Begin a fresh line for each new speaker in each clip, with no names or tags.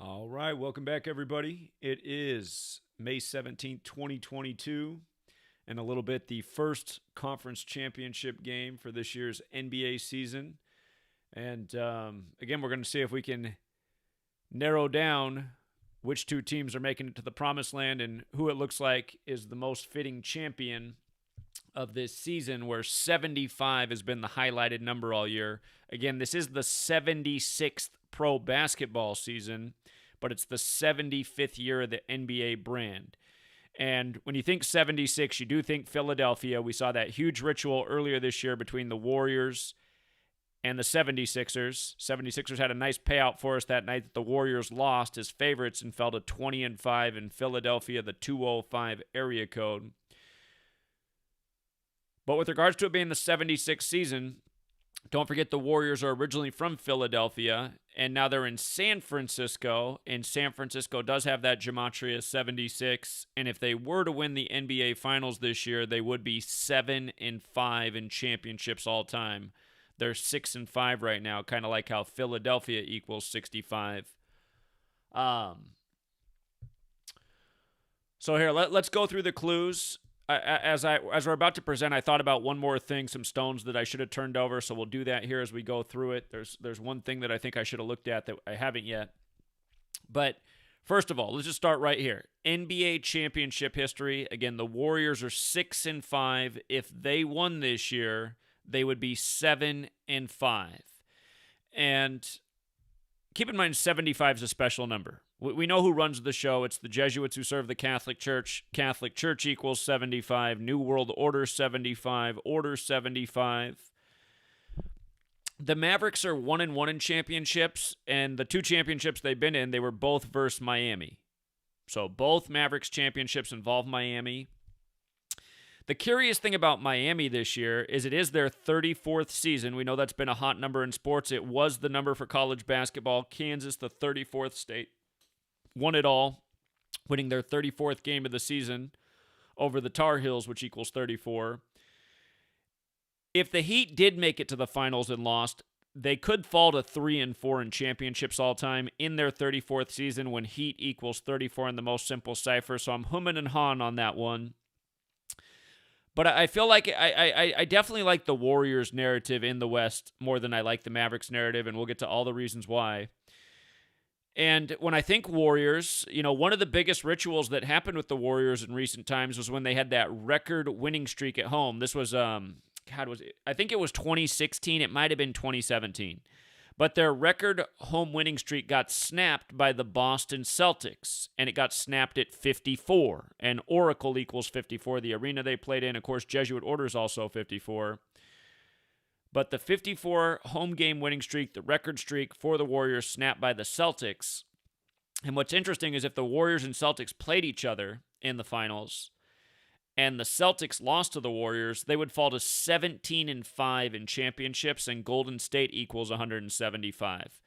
All right, welcome back, everybody. It is May 17th, 2022, and a little bit the first conference championship game for this year's NBA season. And again, we're going to see if we can narrow down which two teams are making it to the promised land and who it looks like is the most fitting champion of this season, where 75 has been the highlighted number all year. Again, this is the 76th pro basketball season, but it's the 75th year of the NBA brand. And when you think 76, you do think Philadelphia. We saw that huge ritual earlier this year between the Warriors and the 76ers. 76ers had a nice payout for us that night that the Warriors lost as favorites and fell to 20-5 in Philadelphia, the 205 area code. But with regards to it being the 76th season, don't forget the Warriors are originally from Philadelphia, and now they're in San Francisco, and San Francisco does have that Gematria 76, and if they were to win the NBA Finals this year, they would be 7-5 in championships all time. They're 6-5 right now, kind of like how Philadelphia equals 65. So here, let's go through the clues. As we're about to present, I thought about one more thing, some stones that I should have turned over, so we'll do that here as we go through it. There's one thing that I think I should have looked at that I haven't yet. But first of all, let's just start right here. NBA championship history. Again, the Warriors are 6-5. If they won this year, they would be 7-5. And keep in mind, 75 is a special number. We know who runs the show. It's the Jesuits who serve the Catholic Church. Catholic Church equals 75. New World Order 75. Order 75. The Mavericks are 1-1 in championships, and the two championships they've been in, they were both versus Miami. So both Mavericks championships involve Miami. The curious thing about Miami this year is it is their 34th season. We know that's been a hot number in sports. It was the number for college basketball. Kansas, the 34th state, won it all, winning their 34th game of the season over the Tar Heels, which equals 34. If the Heat did make it to the finals and lost, they could fall to 3-4 in championships all time in their 34th season when Heat equals 34 in the most simple cipher. So I'm humming and hawing on that one. But I feel like I definitely like the Warriors narrative in the West more than I like the Mavericks narrative, and we'll get to all the reasons why. And when I think Warriors, one of the biggest rituals that happened with the Warriors in recent times was when they had that record winning streak at home. This was, I think it was 2016. It might have been 2017. But their record home winning streak got snapped by the Boston Celtics, and it got snapped at 54. And Oracle equals 54, the arena they played in. Of course, Jesuit Order is also 54. But the 54 home game winning streak, the record streak for the Warriors, snapped by the Celtics. And what's interesting is if the Warriors and Celtics played each other in the finals and the Celtics lost to the Warriors, they would fall to 17-5 in championships, and Golden State equals 175.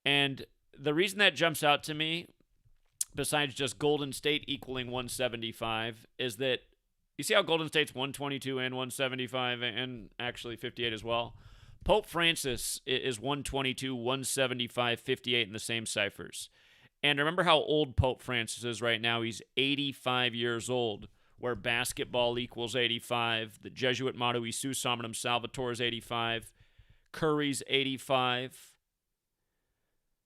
And the reason that jumps out to me, besides just Golden State equaling 175, is that you see how Golden State's 122 and 175 and actually 58 as well? Pope Francis is 122, 175, 58 in the same ciphers. And remember how old Pope Francis is right now. He's 85 years old, where basketball equals 85. The Jesuit motto, Isus Hominum Salvator, is 85. Curry's 85.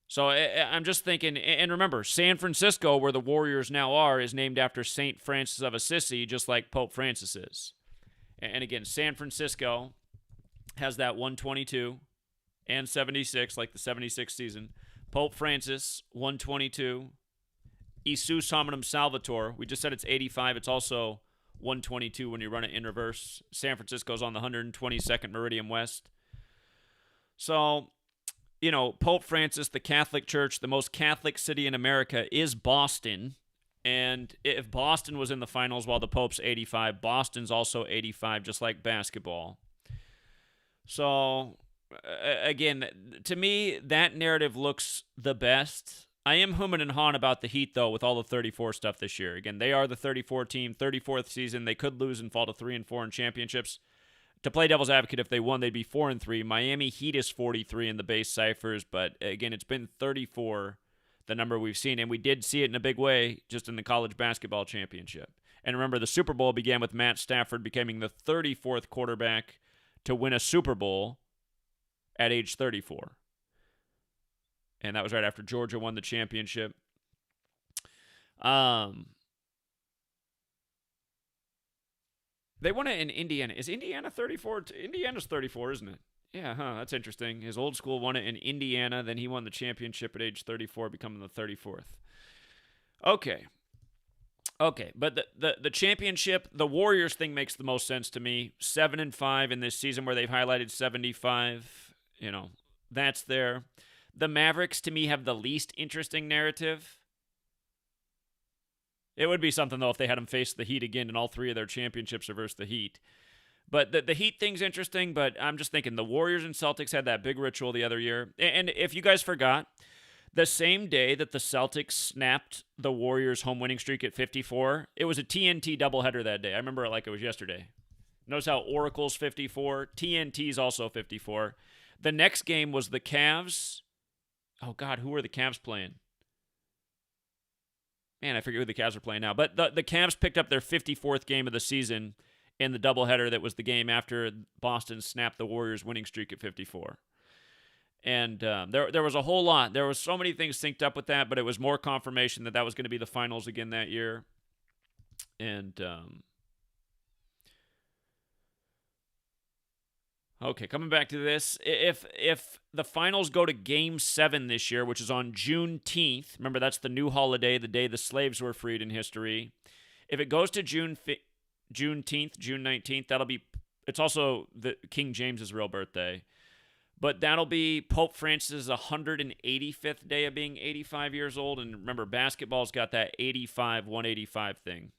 So I'm just thinking, and remember, San Francisco, where the Warriors now are, is named after St. Francis of Assisi, just like Pope Francis is. And again, San Francisco has that 122 and 76, like the 76 season. Pope Francis, 122. Isus Hominum Salvator, we just said it's 85. It's also 122 when you run it in reverse. San Francisco's on the 122nd Meridian West. So, Pope Francis, the Catholic Church, the most Catholic city in America, is Boston. And if Boston was in the finals while the Pope's 85, Boston's also 85, just like basketball. So, again, to me, that narrative looks the best. I am humming and hawing about the Heat, though, with all the 34 stuff this year. Again, they are the 34 team, 34th season. They could lose and fall to 3-4 in championships. To play devil's advocate, if they won, they'd be 4-3. Miami Heat is 43 in the base ciphers, but again, it's been 34 the number we've seen. And we did see it in a big way just in the college basketball championship. And remember, the Super Bowl began with Matt Stafford becoming the 34th quarterback to win a Super Bowl at age 34. And that was right after Georgia won the championship. They won it in Indiana. Is Indiana 34? Indiana's 34, isn't it? Yeah, that's interesting. His old school won it in Indiana. Then he won the championship at age 34, becoming the 34th. Okay, but the championship, the Warriors thing makes the most sense to me. 7-5 in this season where they've highlighted 75. That's there. The Mavericks, to me, have the least interesting narrative. It would be something, though, if they had them face the Heat again and all three of their championships are versus the Heat. But the Heat thing's interesting, but I'm just thinking the Warriors and Celtics had that big ritual the other year. And if you guys forgot, the same day that the Celtics snapped the Warriors' home winning streak at 54, it was a TNT doubleheader that day. I remember it like it was yesterday. Notice how Oracle's 54, TNT's also 54. The next game was the Cavs. Oh, God, who were the Cavs playing? Man, I forget who the Cavs are playing now. But the Cavs picked up their 54th game of the season in the doubleheader that was the game after Boston snapped the Warriors' winning streak at 54. And there was a whole lot. There was so many things synced up with that, but it was more confirmation that was going to be the finals again that year. And okay, coming back to this, if the finals go to Game 7 this year, which is on Juneteenth, remember that's the new holiday, the day the slaves were freed in history. If it goes to Juneteenth, June 19th, it's also King James's real birthday. But that'll be Pope Francis' 185th day of being 85 years old. And remember, basketball's got that 85, 185 thing,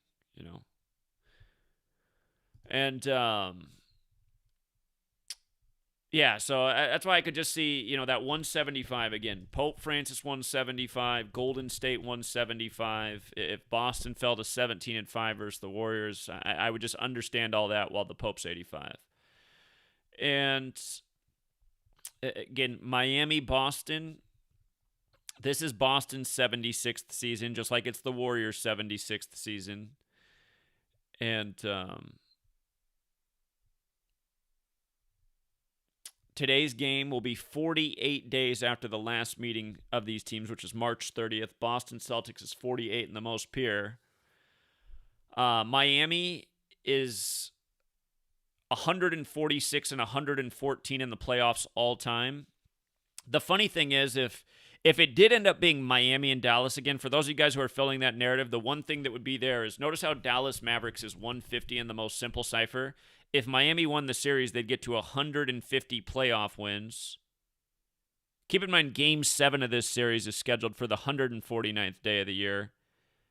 And, yeah, so that's why I could just see, that 175 again. Pope Francis 175, Golden State 175. If Boston fell to 17-5 versus the Warriors, I would just understand all that while the Pope's 85. And again, Miami, Boston. This is Boston's 76th season, just like it's the Warriors' 76th season. And today's game will be 48 days after the last meeting of these teams, which is March 30th. Boston Celtics is 48 in the most pure. Miami is 146 and 114 in the playoffs all time. The funny thing is, if it did end up being Miami and Dallas again, for those of you guys who are filling that narrative, the one thing that would be there is notice how Dallas Mavericks is 150 in the most simple cipher. If Miami won the series, they'd get to 150 playoff wins. Keep in mind, Game 7 of this series is scheduled for the 149th day of the year,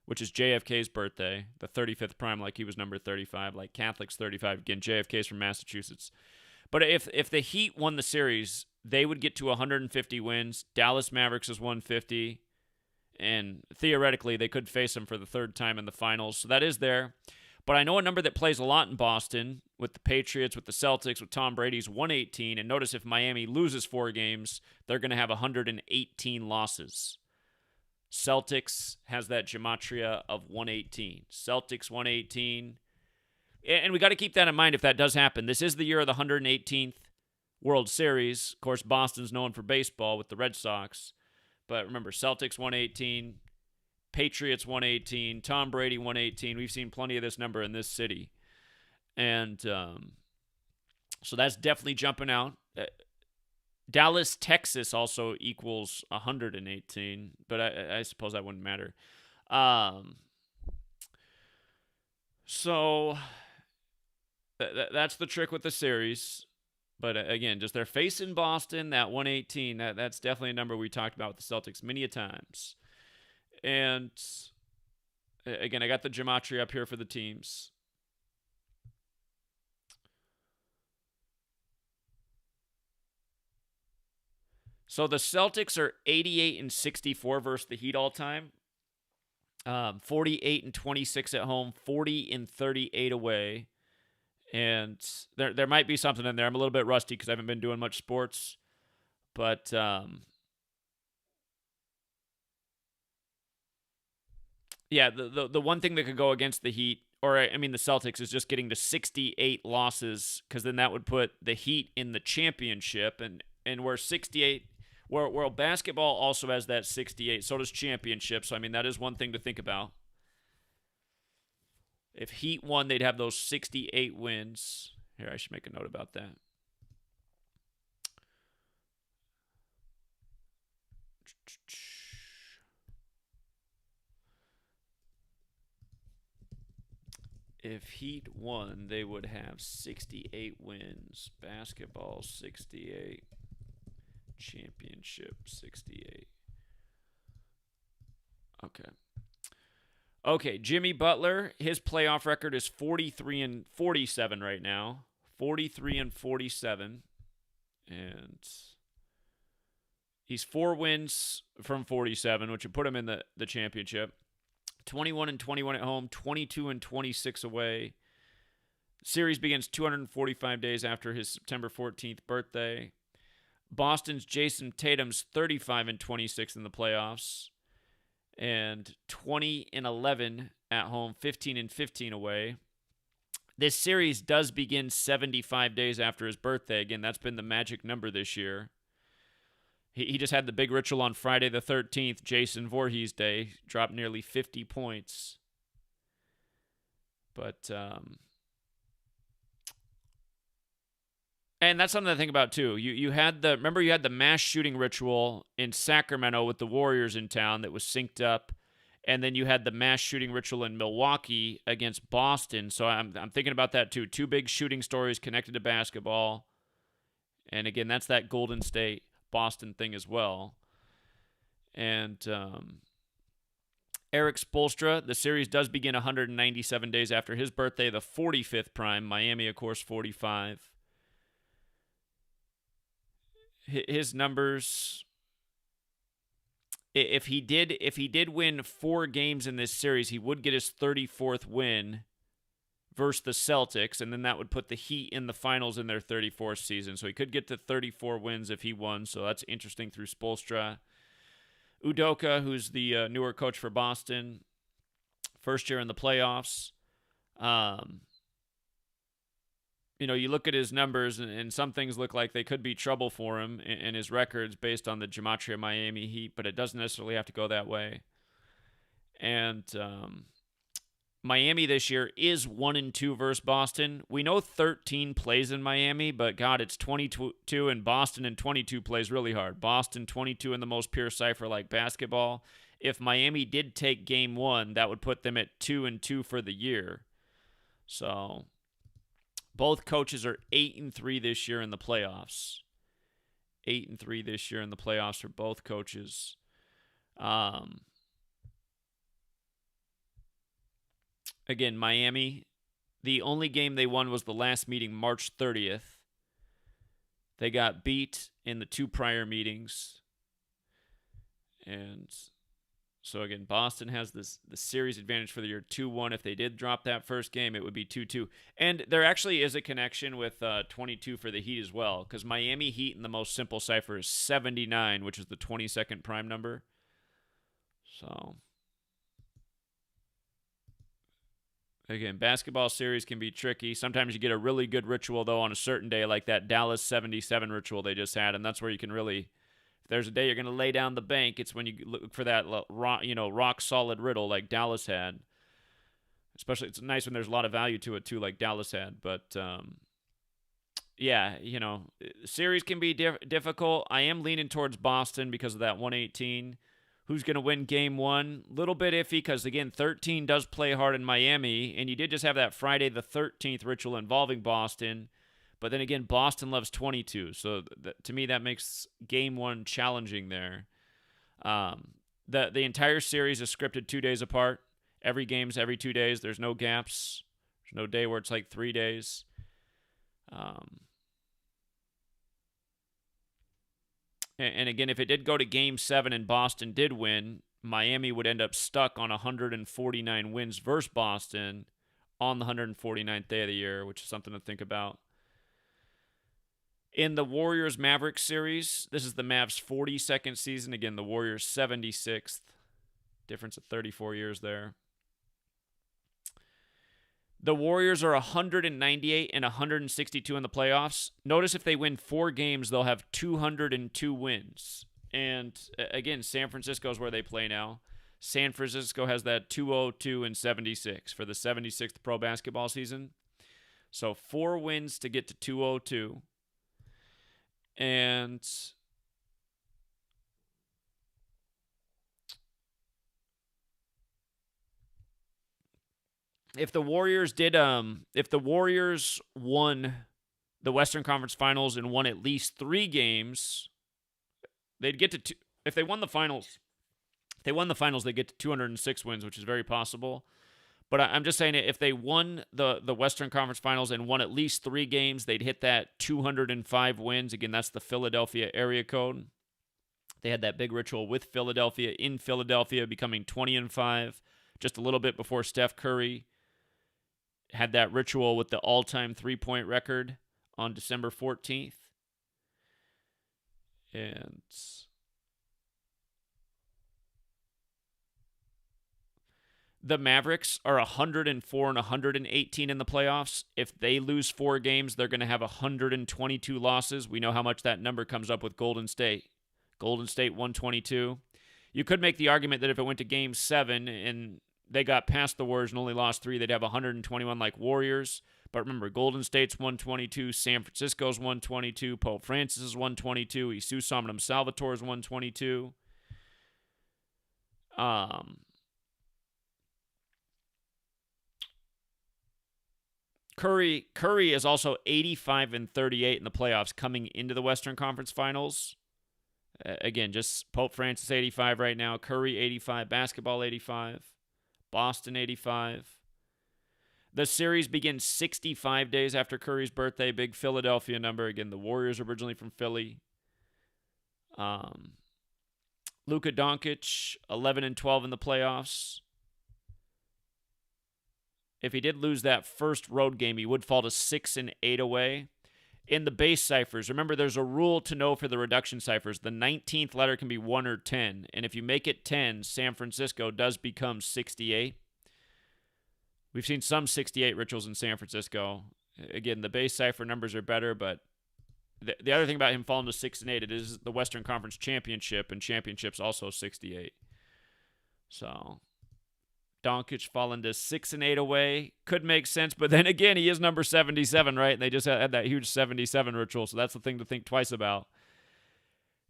which is JFK's birthday, the 35th prime, like he was number 35, like Catholic's 35. Again, JFK's from Massachusetts. But if the Heat won the series, they would get to 150 wins. Dallas Mavericks is 150. And theoretically, they could face them for the third time in the finals. So that is there. But I know a number that plays a lot in Boston with the Patriots, with the Celtics, with Tom Brady's 118. And notice if Miami loses 4 games, they're going to have 118 losses. Celtics has that gematria of 118. Celtics 118. And we got to keep that in mind if that does happen. This is the year of the 118th World Series. Of course, Boston's known for baseball with the Red Sox. But remember, Celtics 118, Patriots 118, Tom Brady 118. We've seen plenty of this number in this city. And so that's definitely jumping out. Dallas, Texas also equals 118, but I suppose that wouldn't matter. So that's the trick with the series. But again, just they're facing Boston, that 118, that's definitely a number we talked about with the Celtics many a times. And again, I got the gematria up here for the teams. So the Celtics are 88-64 versus the Heat all time. 48-26 at home, 40-38 away. And there might be something in there. I'm a little bit rusty because I haven't been doing much sports. But Yeah, the one thing that could go against the Heat, or I mean the Celtics, is just getting to 68 losses, because then that would put the Heat in the championship, and where 68, where basketball also has that 68, so does championship. So I mean that is one thing to think about. If Heat won, they'd have those 68 wins. Here, I should make a note about that. If Heat won, they would have 68 wins. Basketball 68. Championship 68. Okay. Okay, Jimmy Butler, his playoff record is 43 and 47 right now. 43 and 47. And he's 4 wins from 47, which would put him in the championship. 21 and 21 at home, 22 and 26 away. The series begins 245 days after his September 14th birthday. Boston's Jason Tatum's 35 and 26 in the playoffs, and 20 and 11 at home, 15 and 15 away. This series does begin 75 days after his birthday. Again, that's been the magic number this year. He just had the big ritual on Friday the 13th, Jason Voorhees Day, dropped nearly 50 points. But, and that's something to think about too. You had the mass shooting ritual in Sacramento with the Warriors in town that was synced up, and then you had the mass shooting ritual in Milwaukee against Boston. So I'm thinking about that too. 2 big shooting stories connected to basketball, and again, that's that Golden State Boston thing as well. And Eric Spoelstra, the series does begin 197 days after his birthday, the 45th prime. Miami, of course, 45. His numbers, if he did win 4 games in this series, he would get his 34th win versus the Celtics, and then that would put the Heat in the finals in their 34th season. So he could get to 34 wins if he won, so that's interesting through Spoelstra. Udoka, who's the newer coach for Boston, first year in the playoffs. You look at his numbers, and some things look like they could be trouble for him in his records based on the Gematria Miami Heat, but it doesn't necessarily have to go that way. And Miami this year is 1-2 versus Boston. We know 13 plays in Miami, but God, it's 22 in Boston, and 22 plays really hard. Boston 22 in the most pure cipher like basketball. If Miami did take game 1, that would put them at 2-2 for the year. So both coaches are 8-3 this year in the playoffs. 8-3 this year in the playoffs for both coaches. Again, Miami, the only game they won was the last meeting, March 30th. They got beat in the 2 prior meetings. And so, again, Boston has the series advantage for the year, 2-1. If they did drop that first game, it would be 2-2. And there actually is a connection with 22 for the Heat as well, because Miami Heat in the most simple cipher is 79, which is the 22nd prime number. So again, basketball series can be tricky. Sometimes you get a really good ritual, though, on a certain day, like that Dallas 77 ritual they just had, and that's where you can really, if there's a day you're going to lay down the bank, it's when you look for that rock solid riddle like Dallas had. Especially, it's nice when there's a lot of value to it, too, like Dallas had. But, yeah, series can be difficult. I am leaning towards Boston because of that 118. Who's going to win game 1? Little bit iffy because, again, 13 does play hard in Miami, and you did just have that Friday the 13th ritual involving Boston. But then again, Boston loves 22. So to me, that makes game 1 challenging there. The entire series is scripted 2 days apart. Every game's every 2 days. There's no gaps. There's no day where it's like 3 days. And again, if it did go to Game 7 and Boston did win, Miami would end up stuck on 149 wins versus Boston on the 149th day of the year, which is something to think about. In the Warriors-Mavericks series, this is the Mavs' 42nd season. Again, the Warriors' 76th. Difference of 34 years there. The Warriors are 198 and 162 in the playoffs. Notice if they win 4 games, they'll have 202 wins. And again, San Francisco is where they play now. San Francisco has that 202 and 76 for the 76th pro basketball season. So 4 wins to get to 202. And if the Warriors won the Western Conference Finals and won at least 3 games, they'd get to two. If they won the finals, they get to 206 wins, which is very possible. But I'm just saying, if they won the Western Conference Finals and won at least 3 games, they'd hit that 205 wins. Again, that's the Philadelphia area code. They had that big ritual with Philadelphia in Philadelphia, becoming 20-5, just a little bit before Steph Curry had that ritual with the all-time 3-point record on December 14th. And the Mavericks are 104 and 118 in the playoffs. If they lose 4 games, they're going to have 122 losses. We know how much that number comes up with Golden State. Golden State 122. You could make the argument that if it went to Game 7 and they got past the Warriors and only lost 3, they'd have 121 like Warriors. But remember, Golden State's 122, San Francisco's 122, Pope Francis is 122, Jesus Omnum Salvator is 122. Curry is also 85 and 38 in the playoffs coming into the Western Conference Finals. Again, just Pope Francis 85 right now, Curry 85, basketball 85, Boston 85. The series begins 65 days after Curry's birthday, big Philadelphia number. Again, the Warriors originally from Philly. Luka Doncic 11 and 12 in the playoffs. If he did lose that first road game, he would fall to 6 and 8 away. In the base ciphers, remember there's a rule to know for the reduction ciphers. The 19th letter can be 1 or 10. And if you make it 10, San Francisco does become 68. We've seen some 68 rituals in San Francisco. Again, the base cipher numbers are better, but the other thing about him falling to 6 and 8, it is the Western Conference Championship, and championship's also 68. So Doncic falling to 6 and 8 away could make sense, but then again, he is number 77, right? And they just had that huge 77 ritual, so that's the thing to think twice about.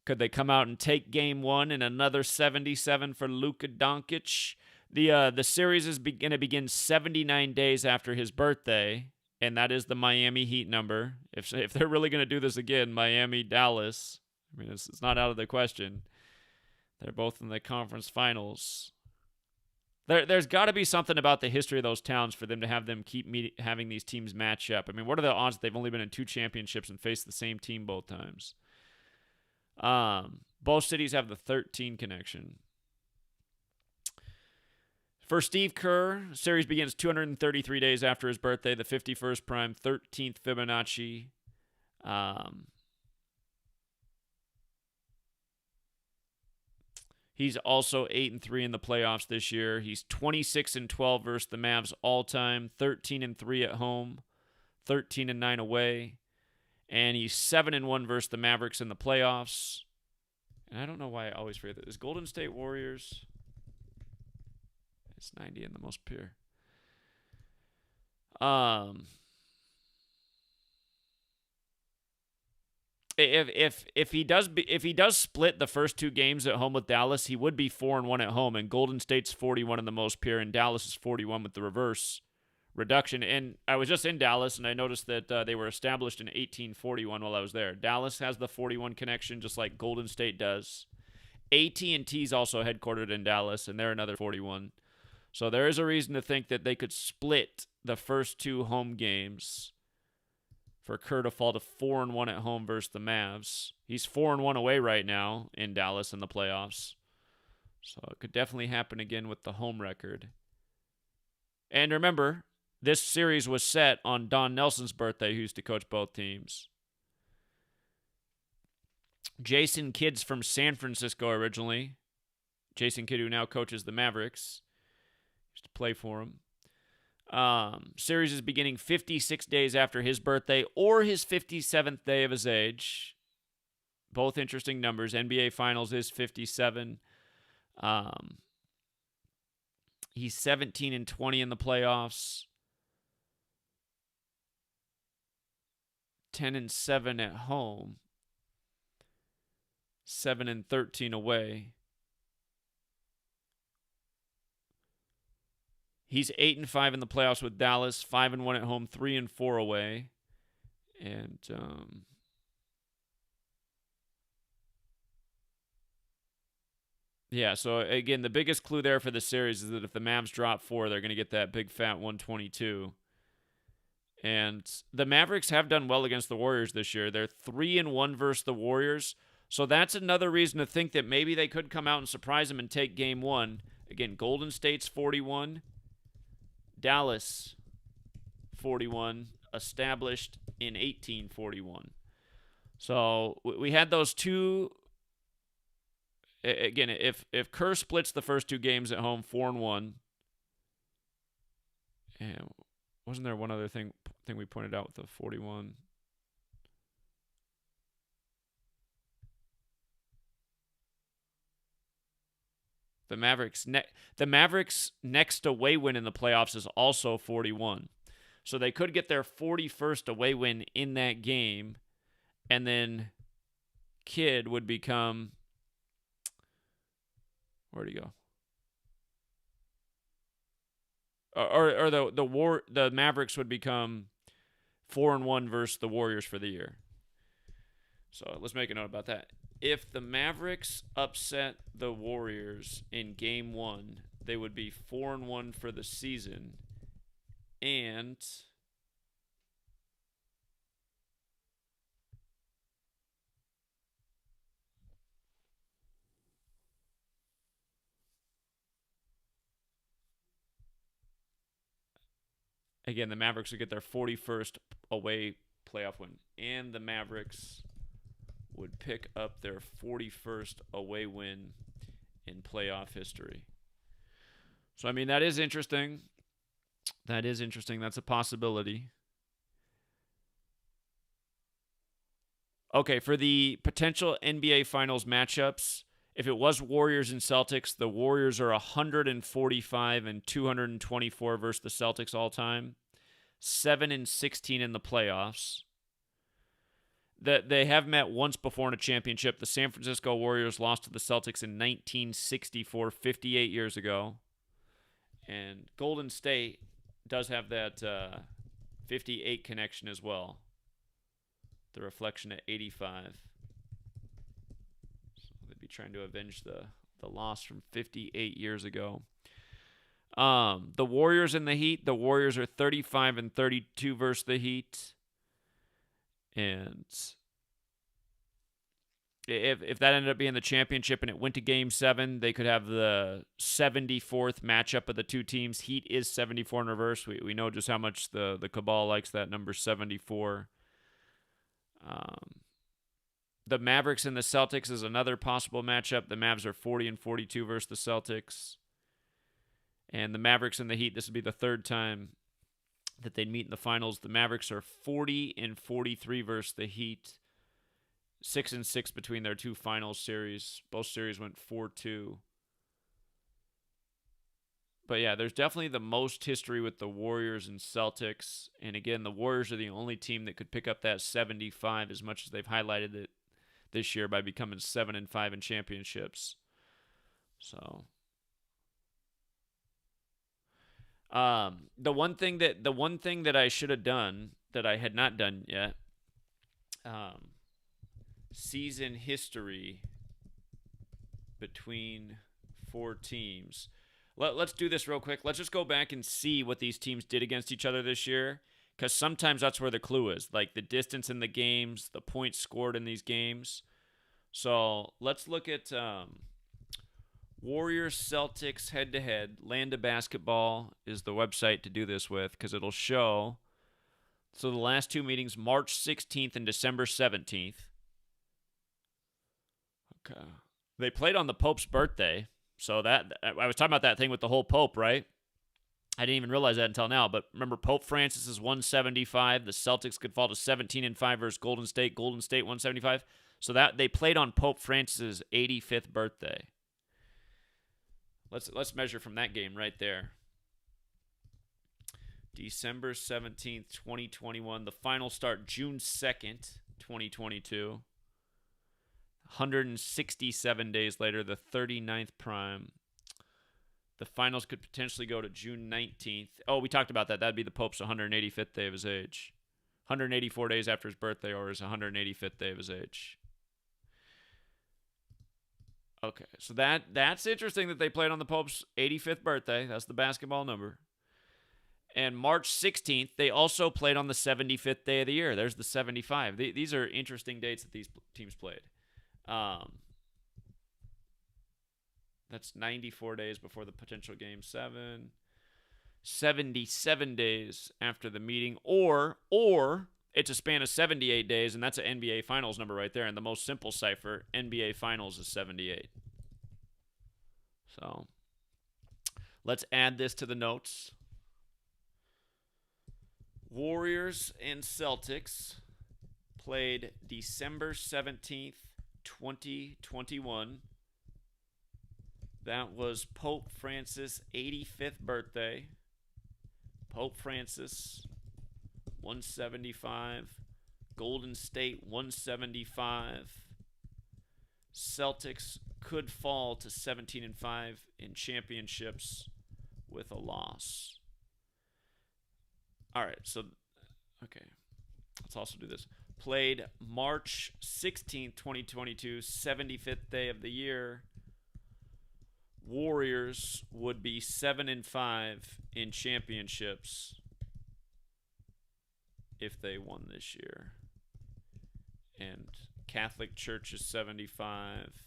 Could they come out and take Game 1 and another 77 for Luka Doncic? The series is going to begin 79 days after his birthday, and that is the Miami Heat number. If they're really going to do this again, Miami, Dallas, I mean, it's not out of the question. They're both in the conference finals. There's got to be something about the history of those towns for them to have them keep having these teams match up. I mean, what are the odds that they've only been in 2 championships and faced the same team both times? Both cities have the 13 connection. For Steve Kerr, the series begins 233 days after his birthday, the 51st prime, 13th Fibonacci. He's also 8 and 3 in the playoffs this year. He's 26 and 12 versus the Mavs all time, 13 and 3 at home, 13 and 9 away, and he's 7 and 1 versus the Mavericks in the playoffs. And I don't know why I always forget that. Is Golden State Warriors? It's 90 in the most pure. If he does split the first 2 games at home with Dallas, he would be 4 and 1 at home, and Golden State's 41 in the most pure, and Dallas is 41 with the reverse reduction. And I was just in Dallas, and I noticed that they were established in 1841 while I was there. Dallas has the 41 connection, just like Golden State does. AT&T's also headquartered in Dallas, and they're another 41. So there is a reason to think that they could split the first 2 home games for Kerr to fall to 4 and 1 at home versus the Mavs. He's 4 and 1 away right now in Dallas in the playoffs. So it could definitely happen again with the home record. And remember, this series was set on Don Nelson's birthday, who used to coach both teams. Jason Kidd's from San Francisco originally. Jason Kidd, who now coaches the Mavericks, used to play for him. Series is beginning 56 days after his birthday or his 57th day of his age. Both interesting numbers. NBA Finals is 57. He's 17-20 in the playoffs. 10-7 at home. 7-13 away. He's 8-5 in the playoffs with Dallas, 5-1 at home, 3-4 away. And yeah, so again, the biggest clue there for the series is that if the Mavs drop 4, they're going to get that big fat 122. And the Mavericks have done well against the Warriors this year. They're 3-1 versus the Warriors. So that's another reason to think that maybe they could come out and surprise them and take game 1. Again, Golden State's 41. Dallas, 41, established in 1841. So we had those two. Again, if Kerr splits the first 2 games at home, 4-1, and wasn't there one other thing we pointed out with the 41? The Mavericks' next away win in the playoffs is also 41. So they could get their 41st away win in that game, and then Kidd would become, where'd he go? Or the Mavericks would become 4-1 versus the Warriors for the year. So let's make a note about that. If the Mavericks upset the Warriors in game 1, they would be 4-1 for the season. And again, the Mavericks would get their 41st away playoff win. And the Mavericks would pick up their 41st away win in playoff history. So, I mean, that is interesting. That is interesting. That's a possibility. Okay, for the potential NBA Finals matchups, if it was Warriors and Celtics, the Warriors are 145 and 224 versus the Celtics all time. 7-16 in the playoffs. That they have met once before in a championship. The San Francisco Warriors lost to the Celtics in 1964, 58 years ago. And Golden State does have that 58 connection as well. The reflection at 85. So they'd be trying to avenge the loss from 58 years ago. The Warriors and the Heat. The Warriors are 35 and 32 versus the Heat. And if that ended up being the championship and it went to Game 7, they could have the 74th matchup of the two teams. Heat is 74 in reverse. We know just how much the Cabal likes that number 74. The Mavericks and the Celtics is another possible matchup. The Mavs are 40 and 42 versus the Celtics. And the Mavericks and the Heat, this would be the third time that they'd meet in the finals. The Mavericks are 40 and 43 versus the Heat. 6-6 between their two finals series. Both series went 4-2. But yeah, there's definitely the most history with the Warriors and Celtics. And again, the Warriors are the only team that could pick up that 75 as much as they've highlighted it this year by becoming 7-5 in championships. So the one thing that I should have done that I had not done yet, season history between four teams. Let's do this real quick. Let's just go back and see what these teams did against each other this year, because sometimes that's where the clue is, like the distance in the games, the points scored in these games. So let's look at Warriors Celtics head-to-head. Land of Basketball is the website to do this with, because it'll show. So the last two meetings, March 16th and December 17th. Okay. They played on the Pope's birthday. So that I was talking about that thing with the whole Pope, right? I didn't even realize that until now. But remember, Pope Francis is 175. The Celtics could fall to 17-5 versus Golden State. Golden State 175. So that they played on Pope Francis's 85th birthday. Let's measure from that game right there. December 17th, 2021. The final start June 2nd, 2022. 167 days later, the 39th prime. The finals could potentially go to June 19th. Oh, we talked about that. That'd be the Pope's 185th day of his age. 184 days after his birthday, or his 185th day of his age. Okay, so that's interesting that they played on the Pope's 85th birthday. That's the basketball number. And March 16th, they also played on the 75th day of the year. There's the 75. These are interesting dates that these teams played. That's 94 days before the potential Game 7. 77 days after the meeting. Or it's a span of 78 days, and that's an NBA Finals number right there. And the most simple cipher, NBA Finals, is 78. So let's add this to the notes. Warriors and Celtics played December 17th, 2021. That was Pope Francis' 85th birthday. Pope Francis, 175. Golden State, 175. Celtics could fall to 17-5 in championships with a loss. All right, so, okay. Let's also do this. Played March 16th, 2022, 75th day of the year. Warriors would be 7-5 in championships if they won this year. And Catholic Church is 75.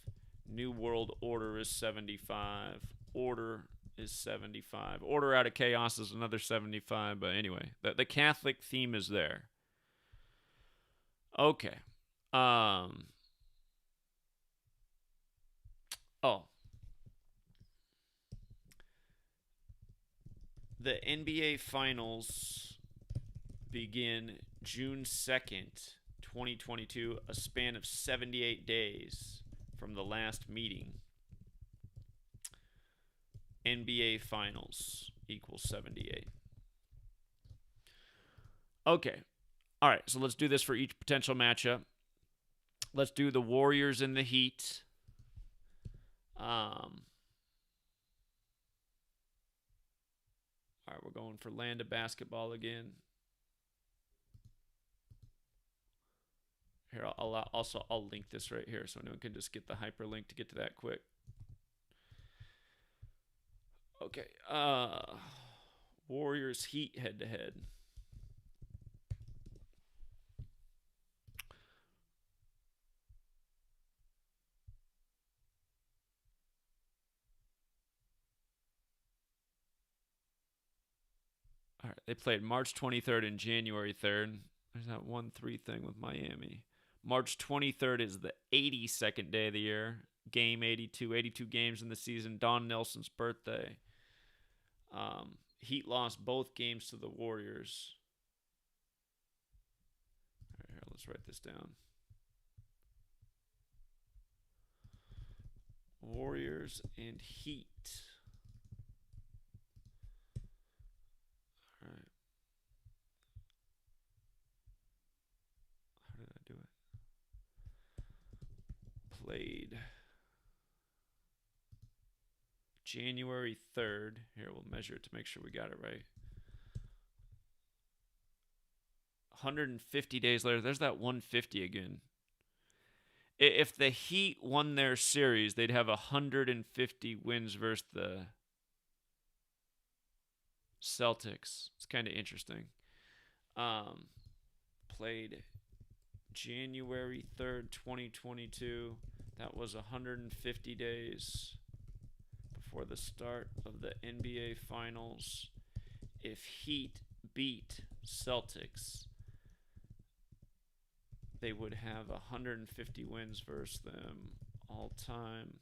New World Order is 75. Order is 75. Order out of Chaos is another 75. But anyway, the Catholic theme is there. Okay. Oh. The NBA Finals begin June 2nd, 2022, a span of 78 days from the last meeting. NBA Finals equals 78. Okay. All right, so let's do this for each potential matchup. Let's do the Warriors and the Heat. All right, we're going for land of basketball again. Here, I'll link this right here so anyone can just get the hyperlink to get to that quick. Okay, Warriors Heat head to head. All right, they played March 23rd and January 3rd. There's that 1-3 thing with Miami. March 23rd is the 82nd day of the year. Game 82. 82 games in the season. Don Nelson's birthday. Heat lost both games to the Warriors. All right, here, let's write this down. Warriors and Heat. All right. How did I do it? Played January 3rd. Here, we'll measure it to make sure we got it right. 150 days later. There's that 150 again. If the Heat won their series, they'd have 150 wins versus the Celtics. It's kind of interesting. Played January 3rd, 2022. That was 150 days before the start of the NBA Finals. If Heat beat Celtics, they would have 150 wins versus them all time.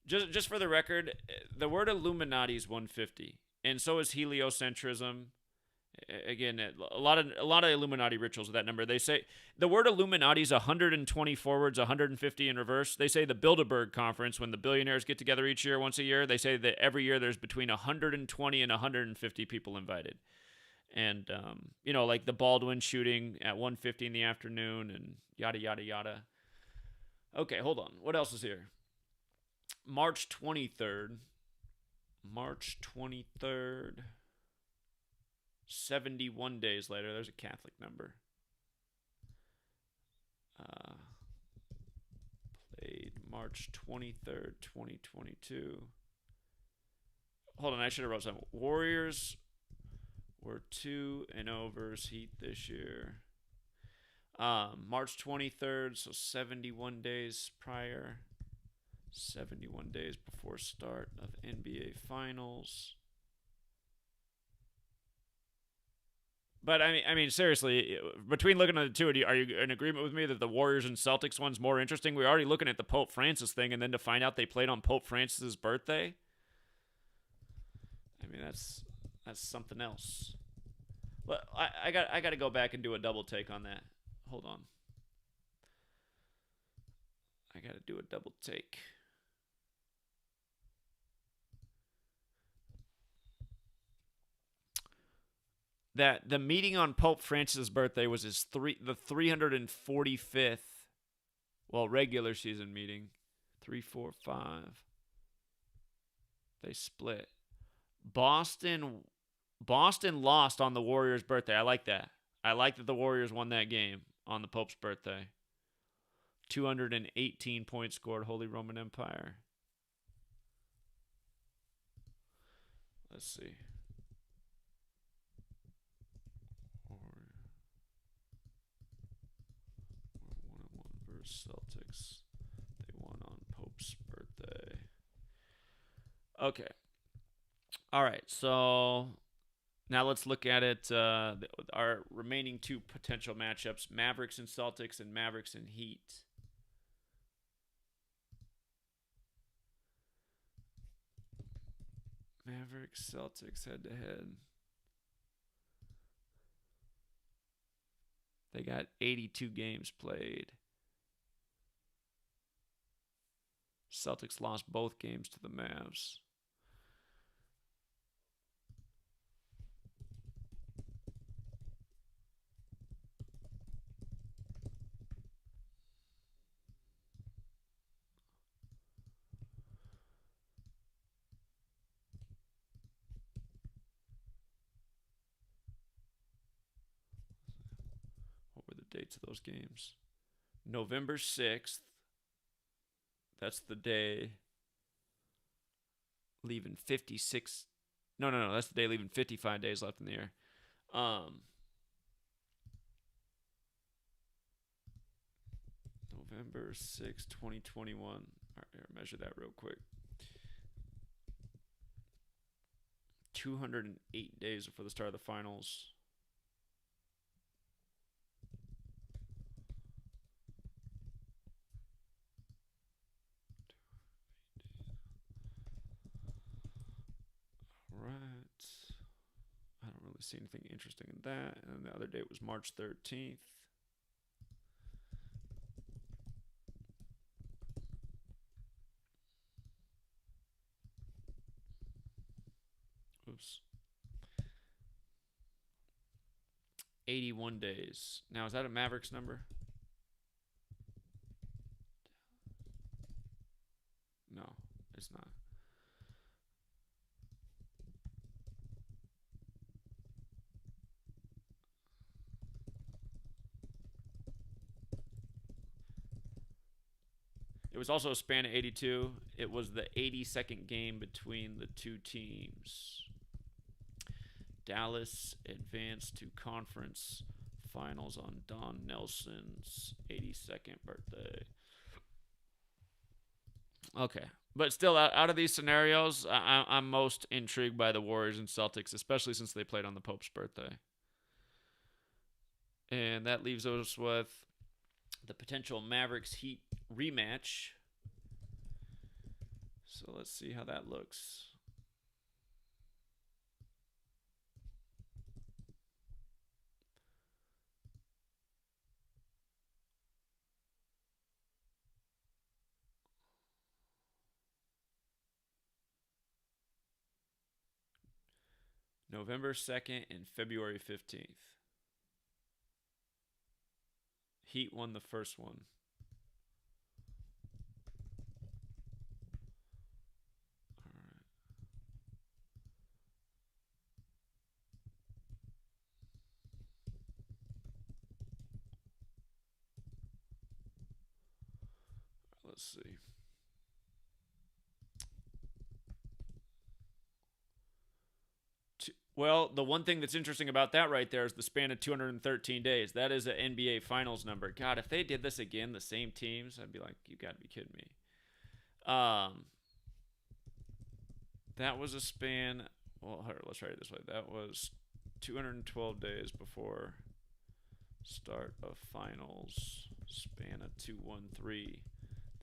just for the record, the word Illuminati is 150, and so is heliocentrism. Again, a lot of Illuminati rituals with that number. They say the word Illuminati is 120 forwards, 150 in reverse. They say the Bilderberg conference, when the billionaires get together once a year, they say that every year there's between 120 and 150 people invited. And like the Baldwin shooting at 1:50 in the afternoon, and yada yada yada. Okay, hold on. What else is here? March 23rd. March 23rd. 71 days later. There's a Catholic number. Played March 23rd, 2022. Hold on, I should have wrote something. Warriors were 2-0 versus Heat this year. March 23rd, so 71 days prior. 71 days before start of NBA Finals. But I mean, seriously, between looking at the two, are you in agreement with me that the Warriors and Celtics one's more interesting? We're already looking at the Pope Francis thing, and then to find out they played on Pope Francis's birthday. I mean, that's something else. But I got to go back and do a double take on that. Hold on. I got to do a double take. That the meeting on Pope Francis' birthday was the 345th, regular season meeting. 3, 4, 5. They split. Boston lost on the Warriors' birthday. I like that. I like that the Warriors won that game on the Pope's birthday. 218 points scored, Holy Roman Empire. Let's see. 1-1 versus Celtics. They won on Pope's birthday. Okay. All right, so now let's look at it. Our remaining two potential matchups: Mavericks and Celtics, and Mavericks and Heat. Mavericks, Celtics head to head. They got 82 games played. Celtics lost both games to the Mavs. Dates of those games. November 6th. That's the day leaving 56. No. That's the day leaving 55 days left in the year. November 6th, 2021. All right, here, measure that real quick. 208 days before the start of the finals. I don't really see anything interesting in that. And the other date was March 13th. Oops. 81 days. Now, is that a Mavericks number? No, it's not. It was also a span of 82. It was the 82nd game between the two teams. Dallas advanced to conference finals on Don Nelson's 82nd birthday. Okay. But still, out of these scenarios, I'm most intrigued by the Warriors and Celtics, especially since they played on the Pope's birthday. And that leaves us with the potential Mavericks Heat rematch. So let's see how that looks. November 2nd and February 15th. Heat won the first one. All right. Let's see. Well, the one thing that's interesting about that right there is the span of 213 days. That is an NBA Finals number. God, if they did this again, the same teams, I'd be like, you got to be kidding me. That was a span. Well, let's write it this way. That was 212 days before start of finals. Span of 213.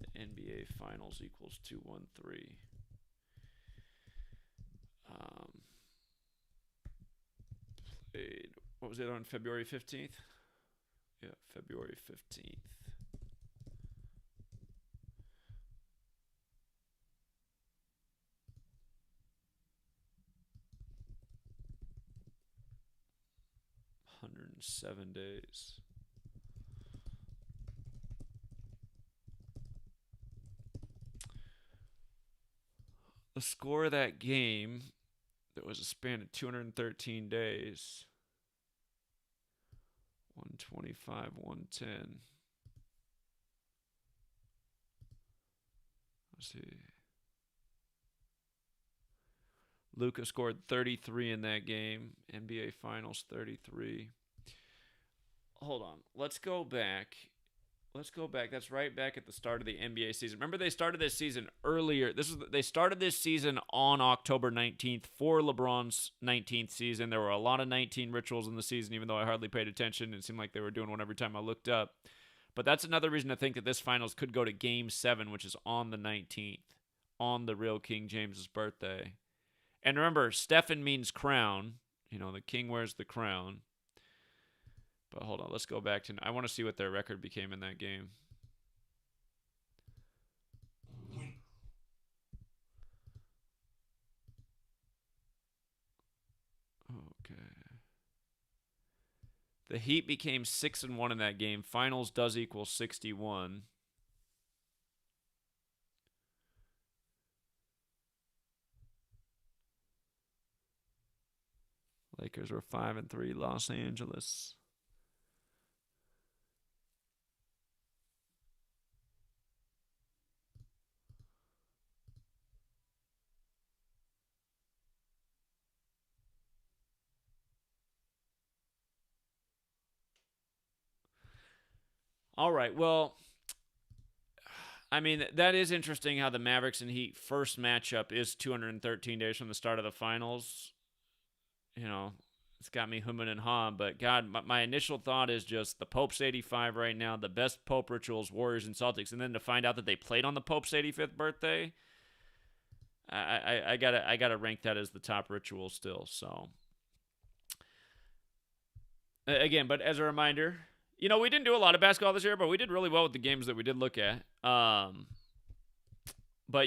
The NBA Finals equals 213. Played. What was it on February 15th? Yeah, February 15th. $107 days. The score of that game, that was a span of 213 days. 125, 110. Let's see. Luka scored 33 in that game. NBA Finals 33. Hold on. Let's go back. That's right back at the start of the NBA season. Remember, they started this season earlier. They started this season on October 19th for LeBron's 19th season. There were a lot of 19 rituals in the season, even though I hardly paid attention. It seemed like they were doing one every time I looked up. But that's another reason to think that this finals could go to Game 7, which is on the 19th, on the real King James's birthday. And remember, Stephen means crown. You know, the king wears the crown. But hold on, let's go back to... I want to see what their record became in that game. Okay. The Heat became 6-1 in that game. Finals does equal 61. Lakers were 5-3. Los Angeles. All right. Well, I mean, that is interesting how the Mavericks and Heat first matchup is 213 days from the start of the finals. You know, it's got me humming and hawing. But, God, my initial thought is just the Pope's 85 right now, the best Pope rituals, Warriors and Celtics. And then to find out that they played on the Pope's 85th birthday, I gotta rank that as the top ritual still. So, again, but as a reminder, you know, we didn't do a lot of basketball this year, but we did really well with the games that we did look at. But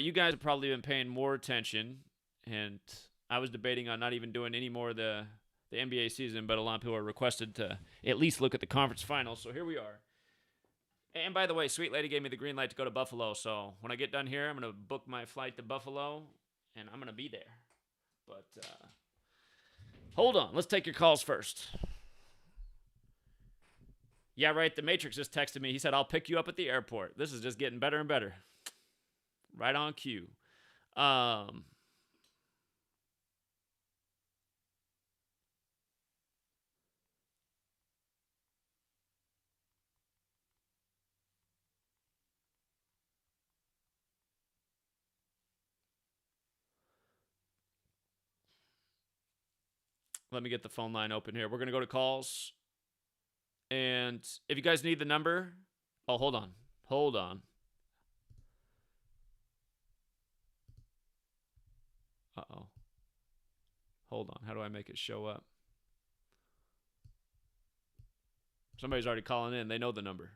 you guys have probably been paying more attention, and I was debating on not even doing any more of the NBA season, but a lot of people are requested to at least look at the conference finals, so here we are. And by the way, Sweet Lady gave me the green light to go to Buffalo, so when I get done here, I'm going to book my flight to Buffalo, and I'm going to be there. But hold on. Let's take your calls first. Yeah, right. The Matrix just texted me. He said, I'll pick you up at the airport. This is just getting better and better. Right on cue. Let me get the phone line open here. We're going to go to calls. And if you guys need the number, hold on. Uh-oh. Hold on. How do I make it show up? Somebody's already calling in. They know the number.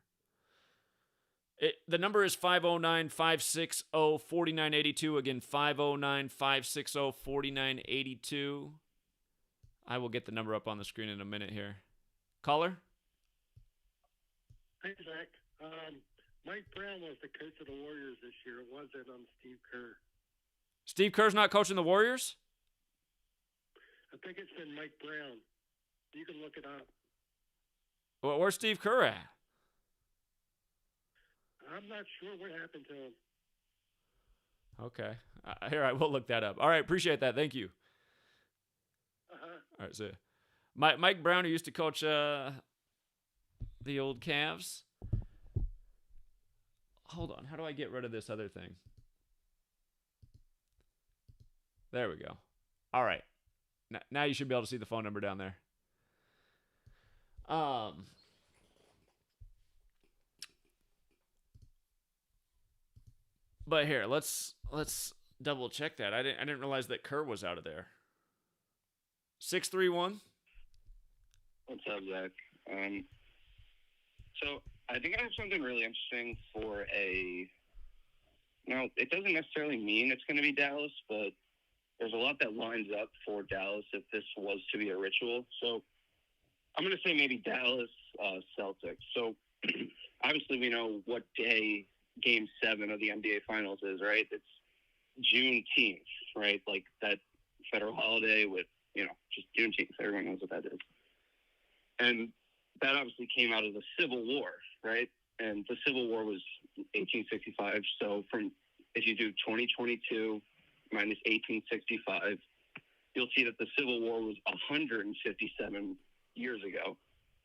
The number is 509-560-4982. Again, 509-560-4982. I will get the number up on the screen in a minute here. Caller?
Hey, Zach. Mike Brown was the coach of the Warriors this year. It wasn't Steve Kerr.
Steve Kerr's not coaching the Warriors?
I think it's been Mike Brown. You can look it up.
Well, where's Steve Kerr at?
I'm not sure what happened to him.
Okay. Here, I will look that up. All right, appreciate that. Thank you. All right, see ya. Mike Brown, who used to coach the old Cavs. Hold on. How do I get rid of this other thing? There we go. All right. Now you should be able to see the phone number down there. But here, let's double check that. I didn't realize that Kerr was out of there. 631.
What's up, Zach? So I think I have something really interesting for now, it doesn't necessarily mean it's going to be Dallas, but there's a lot that lines up for Dallas if this was to be a ritual. So I'm going to say maybe Dallas Celtics. So obviously we know what day Game 7 of the NBA Finals is, right? It's Juneteenth, right? Like that federal holiday with, just Juneteenth. Everyone knows what that is. And that obviously came out of the Civil War, right? And the Civil War was 1865. So if you do 2022 minus 1865, you'll see that the Civil War was 157 years ago.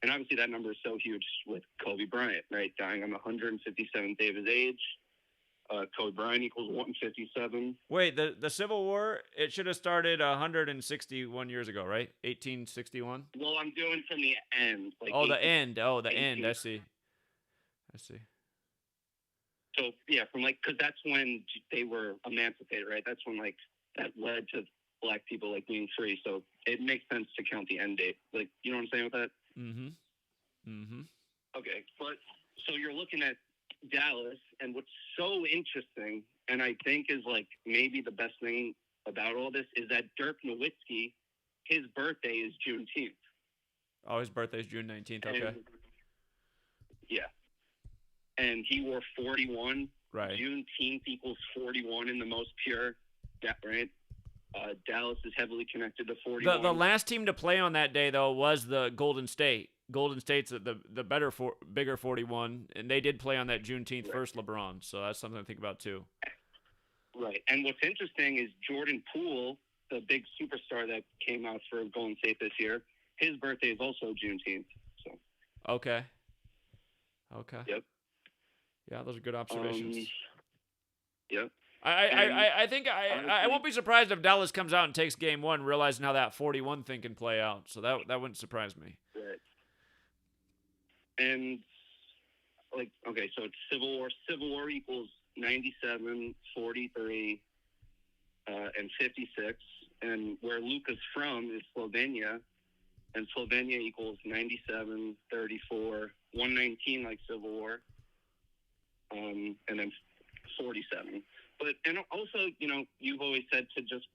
And obviously that number is so huge with Kobe Bryant, right? Dying on the 157th day of his age. Kobe Bryant equals 157.
Wait, the Civil War, it should have started 161 years ago, right? 1861?
Well, I'm doing from the end.
Like the end. Oh, the 18. End. I see.
So, yeah, because that's when they were emancipated, right? That's when, that led to black people, being free. So it makes sense to count the end date. You know what I'm saying with that?
Mm-hmm.
Okay, but so you're looking at Dallas, and what's so interesting, and I think is maybe the best thing about all this, is that Dirk Nowitzki, his birthday is Juneteenth.
Oh, his birthday is June 19th. Okay.
Yeah, and he wore 41.
Right.
Juneteenth equals 41 in the most pure. Right. Dallas is heavily connected to 41.
The last team to play on that day, though, was the Golden State. Golden State's the bigger 41, and they did play on that Juneteenth first LeBron, so that's something to think about too.
Right, and what's interesting is Jordan Poole, the big superstar that came out for Golden State this year, his birthday is also Juneteenth. So.
Okay.
Yep.
Yeah, those are good observations.
Yep.
I think I won't be surprised if Dallas comes out and takes Game 1, realizing how that 41 thing can play out. So that wouldn't surprise me.
Right. And okay, so it's Civil War. Civil War equals 97, 43, and 56. And where Luka's from is Slovenia, and Slovenia equals 97, 34, 119 like Civil War, and then 47. And also, you've always said to just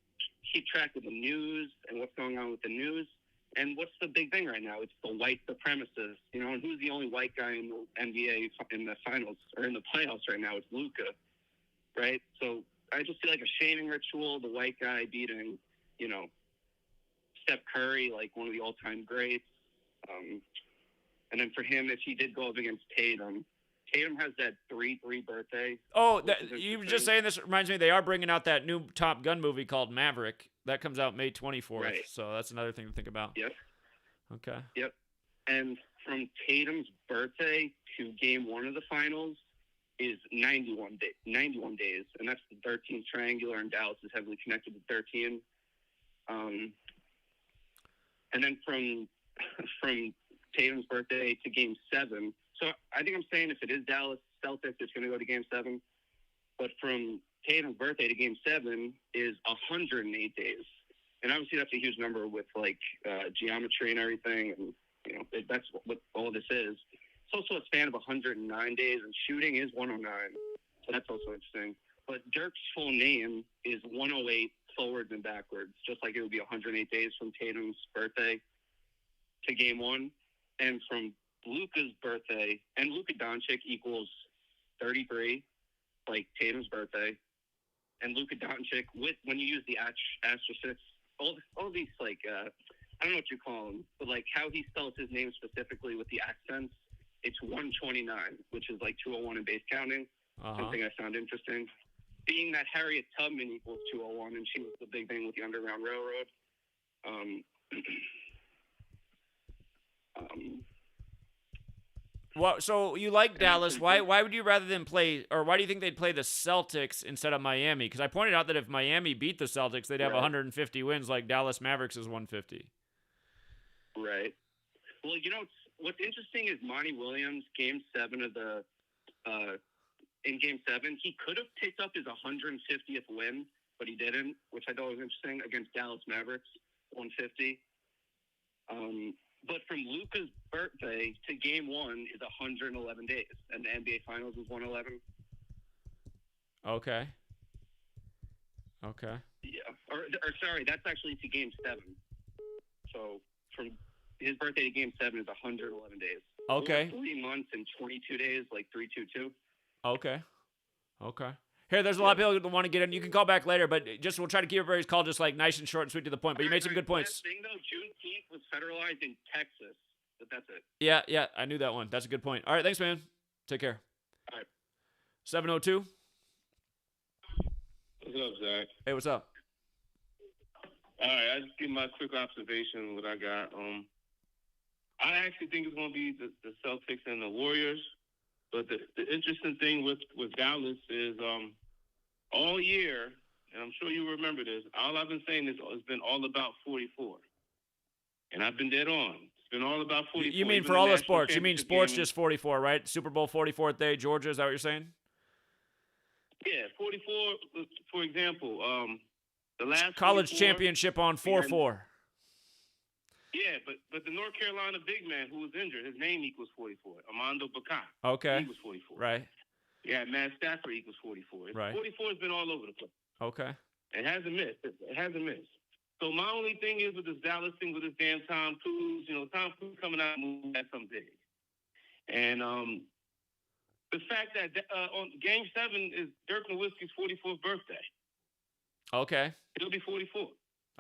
keep track of the news and what's going on with the news. And what's the big thing right now? It's the white supremacists, and who's the only white guy in the NBA in the finals or in the playoffs right now? It's Luka, right? So I just see a shaming ritual, the white guy beating, Steph Curry, one of the all-time greats. And then for him, if he did go up against Tatum has that 3-3 birthday.
Oh, you were just saying this reminds me, they are bringing out that new Top Gun movie called Maverick. That comes out May 24th, right. So that's another thing to think about.
Yep.
Okay.
Yep. And from Tatum's birthday to Game 1 of the finals is 91 days, and that's the 13th triangular, and Dallas is heavily connected to 13. And then from Tatum's birthday to Game 7. So I think I'm saying if it is Dallas Celtics, it's going to go to Game 7. but from Tatum's birthday to Game 7 is 108 days. And obviously that's a huge number with, like, geometry and everything, and, you know, that's what all this is. It's also a span of 109 days, and shooting is 109, so that's also interesting. But Dirk's full name is 108 forwards and backwards, just like it would be 108 days from Tatum's birthday to Game 1. And from Luka's birthday, and Luka Doncic equals 33, like Tatum's birthday. And Luka Doncic, when you use the asterisks, all these, like, I don't know what you call them, but, like, how he spells his name specifically with the accents, it's 129, which is like 201 in base counting. Something I found interesting. Being that Harriet Tubman equals 201, and she was the big thing with the Underground Railroad.
Well, so you like Dallas. Why would you rather them play, or why do you think they'd play the Celtics instead of Miami? Because I pointed out that if Miami beat the Celtics, they'd have 150 wins, like Dallas Mavericks is 150.
Right. Well, you know, what's interesting is Monty Williams, Game 7 of the in Game 7, he could have picked up his 150th win, but he didn't, which I thought was interesting, against Dallas Mavericks, 150. But from Luka's birthday to Game 1 is 111 days, and the NBA Finals is 111.
Okay.
Yeah. Or sorry, that's actually to Game 7. So from his birthday to Game 7 is 111 days.
Okay.
3 months and 22 days, like 322.
Okay. Here, there's a lot of people that want to get in. You can call back later, but we'll try to keep everybody's call just like nice and short and sweet to the point. But you made some good points.
Last thing, though, Juneteenth was federalized in Texas, but that's it.
Yeah, I knew that one. That's a good point. All right, thanks, man. Take care.
All right.
702.
What's up, Zach?
Hey, what's up?
All right, I just give my quick observation what I got. I actually think it's going to be the Celtics and the Warriors. But the interesting thing with Dallas is all year, and I'm sure you remember this, all I've been saying is it's been all about 44. And I've been dead on. It's been all about 44.
You mean for all the sports? You mean sports just 44, right? Super Bowl 44th day, Georgia, is that what you're saying?
Yeah, 44, for example, the last
college
44,
championship on 4-4.
Yeah, but the North Carolina big man who was injured, his name equals 44. Armando Bacot.
Okay.
He was 44.
Right.
Yeah, Matt Stafford equals 44.
Right.
44 has been all over the place.
Okay.
It hasn't missed. So my only thing is with this Dallas thing with this damn Tom Cruise, Tom Cruise coming out and moving at something big. And the fact that on Game 7 is Dirk Nowitzki's 44th birthday.
Okay.
He'll be 44.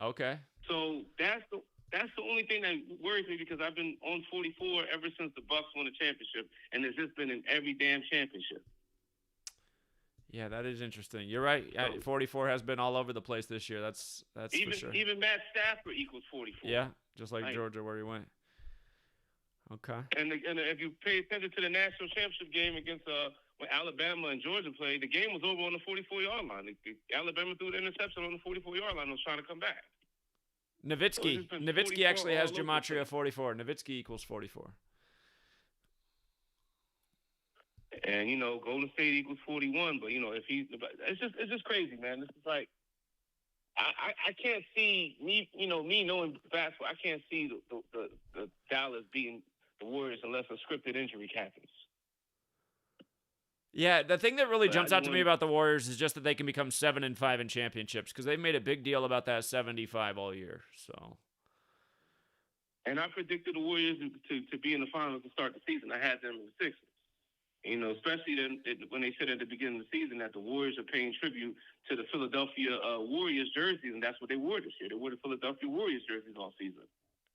Okay.
So that's the only thing that worries me because I've been on 44 ever since the Bucks won the championship, and it's just been in every damn championship.
Yeah, that is interesting. You're right. 44 has been all over the place this year. That's
even,
for sure.
Even Matt Stafford equals 44.
Yeah, just like Georgia where he went. Okay.
And if you pay attention to the national championship game against when Alabama and Georgia played, the game was over on the 44-yard line. Alabama threw the interception on the 44-yard line and was trying to come back.
Nowitzki actually has Gematria 44. Nowitzki equals 44.
And Golden State equals 41. But it's just crazy, man. This is like I can't see me knowing basketball. I can't see the Dallas beating the Warriors unless a scripted injury happens.
Yeah, the thing that really jumps out to me about the Warriors is just that they can become 7-5 in championships because they've made a big deal about that 75 all year. So,
and I predicted the Warriors to be in the finals to start the season. I had them in the Sixers. Especially when they said at the beginning of the season that the Warriors are paying tribute to the Philadelphia Warriors jerseys, and that's what they wore this year. They wore the Philadelphia Warriors jerseys all season.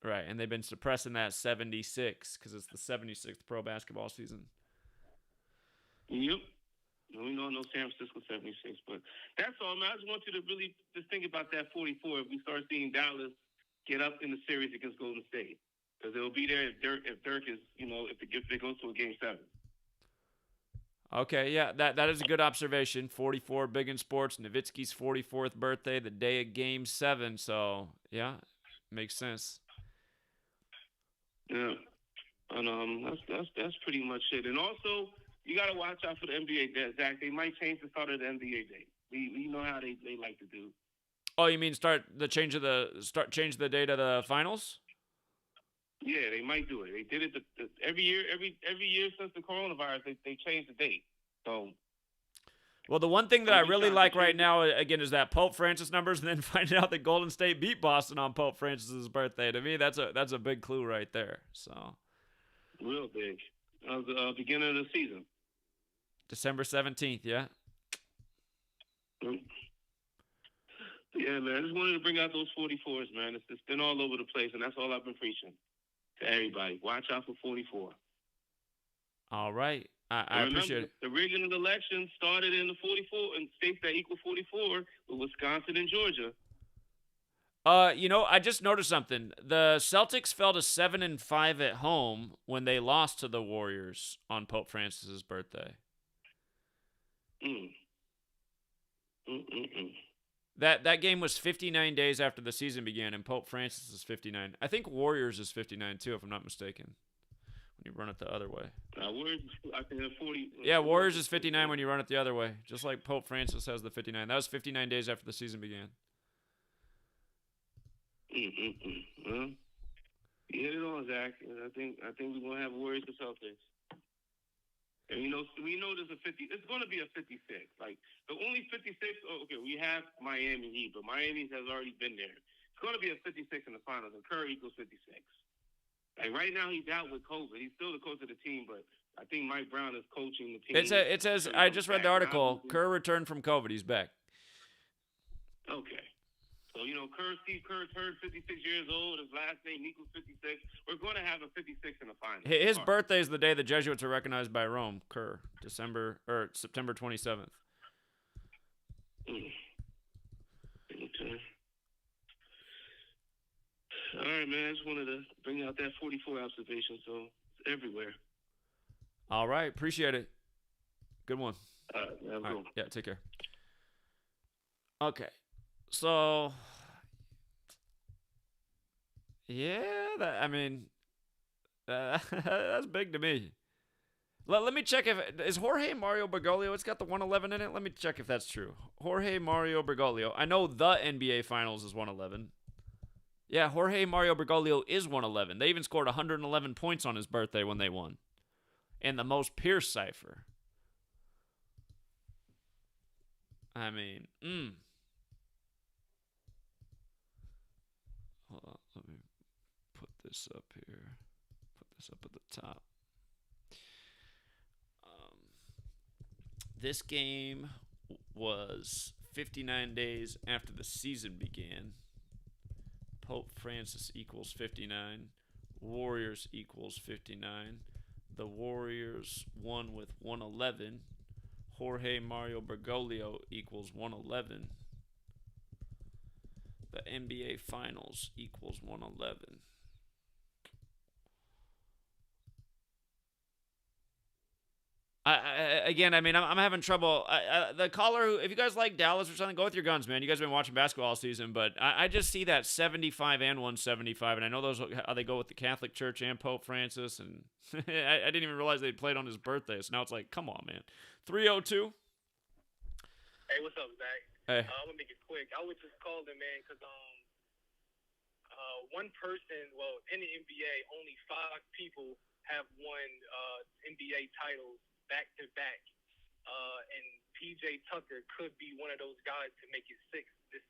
Right, and they've been suppressing that 76 because it's the 76th pro basketball season.
Yep. We know no San Francisco 76, but that's all, man. I just want you to really just think about that 44 if we start seeing Dallas get up in the series against Golden State. Because they'll be there if Dirk is, if it goes to a Game 7.
Okay, yeah, that is a good observation. 44, big in sports. Nowitzki's 44th birthday, the day of Game 7. So, yeah, makes sense.
Yeah. And that's pretty much it. And also, you got to watch out for the NBA, Zach. They might change the start of the NBA date. We know how they like to do.
Oh, you mean change the date of the finals?
Yeah, they might do it. They did it every year since the coronavirus. They changed the date. So.
Well, the one thing that I really like right now, again, is that Pope Francis numbers, and then finding out that Golden State beat Boston on Pope Francis's birthday. To me, that's a big clue right there. So.
Real big. That was the beginning of the season.
December 17th, yeah.
Yeah, man. I just wanted to bring out those 44s, man. It's been all over the place, and that's all I've been preaching to everybody. Watch out for 44.
All right. I appreciate it.
The rigging of the election started in the 44 in states that equal 44 with Wisconsin and Georgia.
I just noticed something. The Celtics fell to 7-5 at home when they lost to the Warriors on Pope Francis's birthday. That game was 59 days after the season began, and Pope Francis is 59. I think Warriors is 59 too, if I'm not mistaken. When you run it the other way.
Warriors, I think 40.
Yeah, Warriors is 59 when you run it the other way, just like Pope Francis has the 59. That was 59 days after the season began.
Well, you hit it on, Zach. I think we're gonna have Warriors to Celtics. And we know there's a 50. It's going to be a 56. Like the only 56. Okay, we have Miami Heat, but Miami has already been there. It's going to be a 56 in the finals, and Curry equals 56. Like right now, he's out with COVID. He's still the coach of the team, but I think Mike Brown is coaching the team.
It says I just read the article. Kerr returned from COVID. He's back.
Okay. So, Steve Kerr turned 56 years old. His last name equals 56. We're going to have a 56 in the finals.
His birthday is the day the Jesuits are recognized by Rome, Kerr, September 27th.
Okay. All right, man. I just wanted to bring out that 44 observation, so it's everywhere.
All right. Appreciate it. Good one.
All right, man.
All right. Yeah, take care. Okay. So, yeah, that's big to me. Let me check is Jorge Mario Bergoglio, it's got the 111 in it? Let me check if that's true. Jorge Mario Bergoglio. I know the NBA Finals is 111. Yeah, Jorge Mario Bergoglio is 111. They even scored 111 points on his birthday when they won. And the most Pierce cipher. I mean, Hold on, let me put this up here. Put this up at the top. This game was 59 days after the season began. Pope Francis equals 59. Warriors equals 59. The Warriors won with 111. Jorge Mario Bergoglio equals 111. The NBA Finals equals 111. I'm having trouble. The caller, if you guys like Dallas or something, go with your guns, man. You guys have been watching basketball all season, but I just see that 75 and 175, and I know those how they go with the Catholic Church and Pope Francis, and I didn't even realize they played on his birthday, so now it's like, come on, man. 302.
Hey, what's up, Zach?
Hey.
I'm gonna make it quick. I was just calling, man, because one person, in the NBA, only 5 people have won NBA titles back to back, and PJ Tucker could be one of those guys to make it 6 this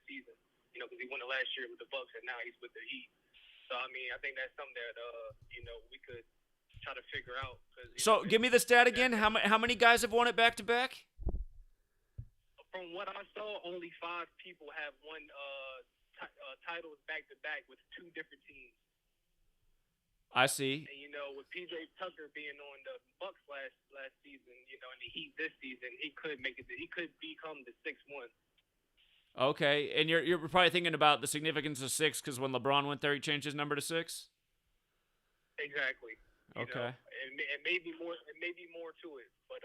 season. Because he won it last year with the Bucks, and now he's with the Heat. So I think that's something that we could try to figure out.
So give me the stat again. How many guys have won it back to back?
From what I saw, only 5 people have won titles back to back with 2 different teams.
I see.
And with PJ Tucker being on the Bucks last season, and the Heat this season, he could make it. He could become the 6-1.
Okay, and you're probably thinking about the significance of 6 because when LeBron went there, he changed his number to 6.
Exactly.
Okay.
And maybe more. And maybe more to it, but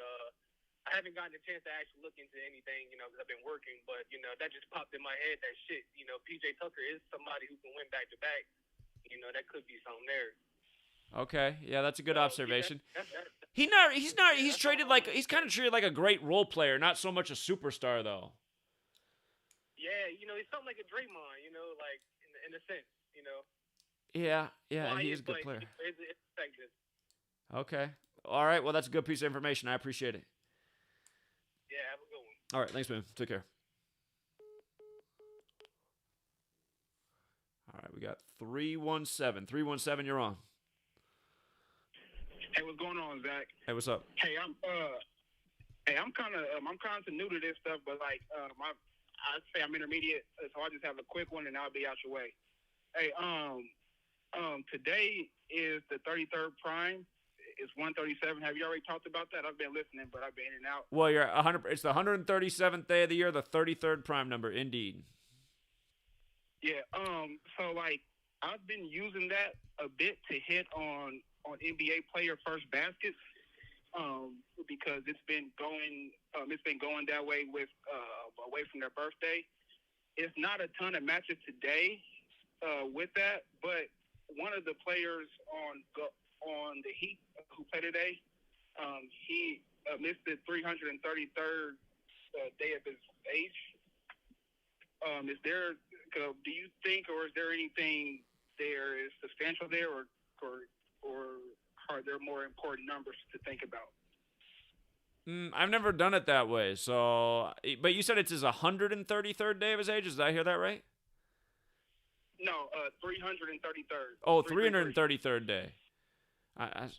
I haven't gotten a chance to actually look into anything, because I've been working. But that just popped in my head. That shit. PJ Tucker is somebody who can win back to back. That could be something there.
Okay, yeah, that's a good
So,
observation.
Yeah,
He's traded he's kind of treated like a great role player, not so much a superstar though.
yeah, he's something like a Draymond, like in a sense,
Yeah,
quiet,
he is a good
but
player.
it's effective.
Okay, all right, well that's a good piece of information. I appreciate it.
Yeah, have a good one.
All right, thanks, man. Take care. All right, we got 317. 317, you're on.
Hey, what's going on, Zach?
Hey, what's up?
Hey, I'm kind of new to this stuff, but I'd say I'm intermediate, so I'll just have a quick one and I'll be out your way. Hey, today is the 33rd prime. It's 137. Have you already talked about that? I've been listening, but I've been in and out.
Well, you're 100. It's the 137th day of the year, the 33rd prime number, indeed.
Yeah. So I've been using that a bit to hit on NBA player first baskets. Because it's been going that way with away from their birthday. It's not a ton of matches today with that, but one of the players on the Heat who played today, he missed the 333rd day of his age. Do you think, or is there anything there is substantial there, or are there more important numbers to think about?
I've never done it that way. So, but you said it's his 133rd day of his age. Did I hear that right?
No, 333rd.
Oh, 333rd day.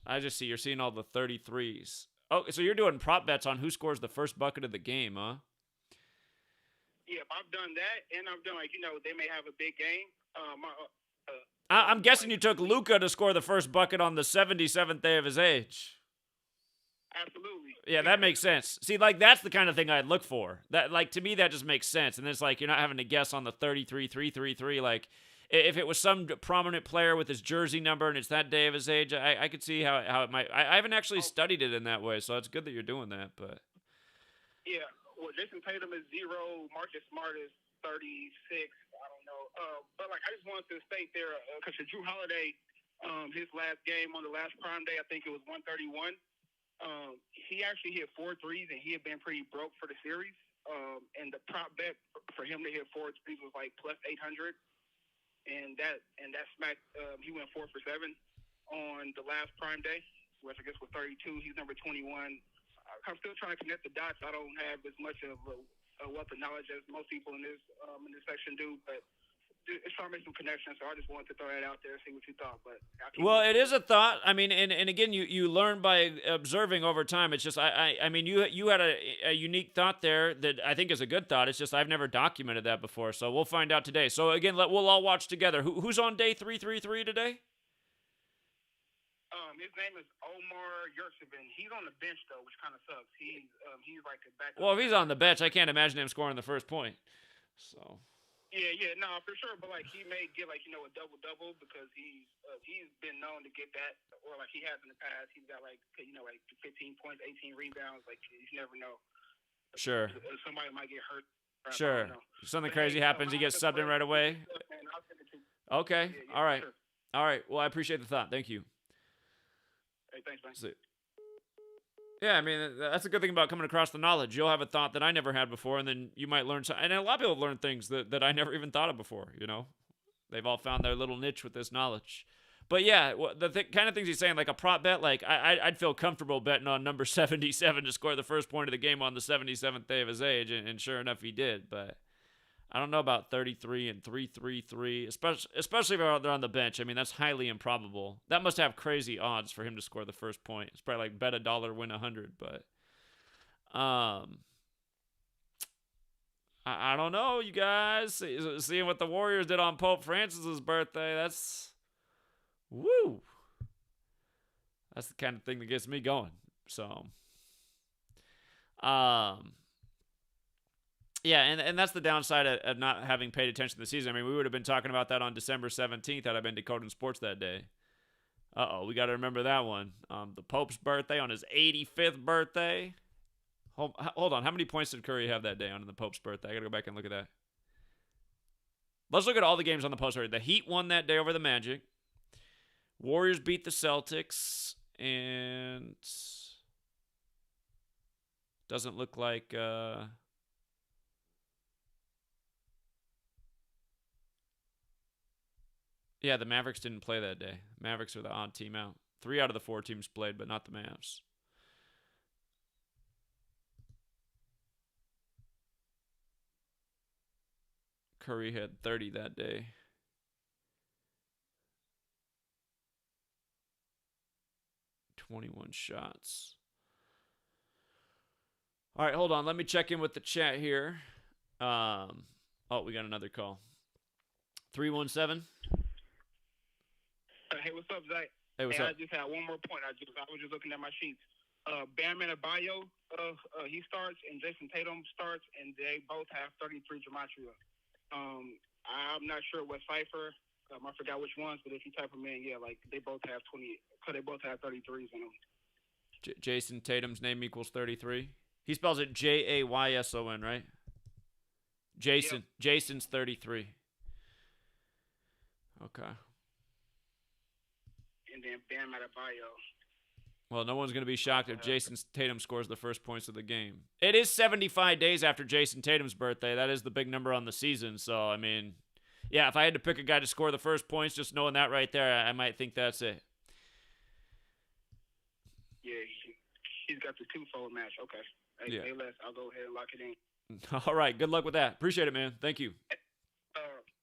I just see you're seeing all the 33s. Oh, so you're doing prop bets on who scores the first bucket of the game, huh?
Yeah, I've done that, and I've done they may have a big game.
I'm guessing you took Luka to score the first bucket on the 77th day of his age.
Absolutely.
Yeah, that makes sense. See, that's the kind of thing I'd look for. That, to me, that just makes sense. And it's you're not having to guess on the 33-333. If it was some prominent player with his jersey number and it's that day of his age, I could see how it might. I haven't actually studied it in that way, so it's good that you're doing that. But
yeah, well, Jason Tatum is 0. Marcus Smart is 36. I don't know. But I just wanted to state there because Drew Holiday, his last game on the last prime day, I think it was 131. He actually hit 4 threes, and he had been pretty broke for the series. And the prop bet for him to hit 4 threes was plus 800, and that smacked. He went 4 for 7 on the last prime day, which I guess was 32. He's number 21. I'm still trying to connect the dots. I don't have as much of a wealth of knowledge as most people in this section do, but it's trying to make some connections, so I just wanted to throw that out there and see what you thought. But
well, it is a thought. I mean, and again, you learn by observing over time. It's just I mean, you had a unique thought there that I think is a good thought. It's just I've never documented that before, so we'll find out today. So again, we'll all watch together. Who's on day 333 today?
His name is Omar Yurtseven. He's on the bench though, which kind of sucks. He's like a backup.
Well, if he's on the bench, I can't imagine him scoring the first point. So.
Yeah, no, for sure. But he may get a double because he's been known to get that, or he has in the past. He's got 15 points, 18 rebounds. You never know.
Sure.
Somebody might get hurt.
Sure. Something crazy happens. He gets subbed in right away. Okay.
Yeah,
all right.
Sure.
All right. Well, I appreciate the thought. Thank you.
Hey, thanks, man.
See. Yeah, I mean, that's a good thing about coming across the knowledge. You'll have a thought that I never had before, and then you might learn something. And a lot of people learn things that I never even thought of before, They've all found their little niche with this knowledge. But yeah, the kind of things he's saying, like a prop bet, I'd feel comfortable betting on number 77 to score the first point of the game on the 77th day of his age, and sure enough, he did. But I don't know about 33 and 333, especially if they're on the bench. I mean, that's highly improbable. That must have crazy odds for him to score the first point. It's probably bet $1, win 100. But I don't know, you guys. Seeing what the Warriors did on Pope Francis's birthday, that's woo. That's the kind of thing that gets me going. So, yeah, and that's the downside of not having paid attention to the season. I mean, we would have been talking about that on December 17th had I been decoding sports that day. We got to remember that one. The Pope's birthday on his 85th birthday. Hold on. How many points did Curry have that day on the Pope's birthday? I got to go back and look at that. Let's look at all the games on the Pope's birthday. The Heat won that day over the Magic. Warriors beat the Celtics, and doesn't look like yeah, the Mavericks didn't play that day. Mavericks are the odd team out. 3 out of the 4 teams played, but not the Mavs. Curry had 30 that day. .21 shots. All right, hold on. Let me check in with the chat here. Oh, we got another call. 317.
Hey, what's up, Zach?
Hey, what's
hey,
up?
I just had one more point. I was just looking at my sheets. Bam Adebayo, he starts, and Jason Tatum starts, and they both have 33 Gematria. I'm not sure what cipher. I forgot which ones, but if you type them in, yeah, like they both have 20. So they both have 33s in them.
Jason Tatum's name equals 33. He spells it Jayson, right? Jason.
Yep.
Jason's 33. Okay.
And then Bam Adebayo.
Well, no one's going to be shocked if Jason Tatum scores the first points of the game. It is 75 days after Jason Tatum's birthday. That is the big number on the season. So, I mean, yeah, if I had to pick a guy to score the first points, just knowing that right there, I might think that's it.
Yeah, he's got the twofold match. Okay. Hey,
Yeah.
Hey, Les, I'll go ahead and lock it in.
All right. Good luck with that. Appreciate it, man. Thank you.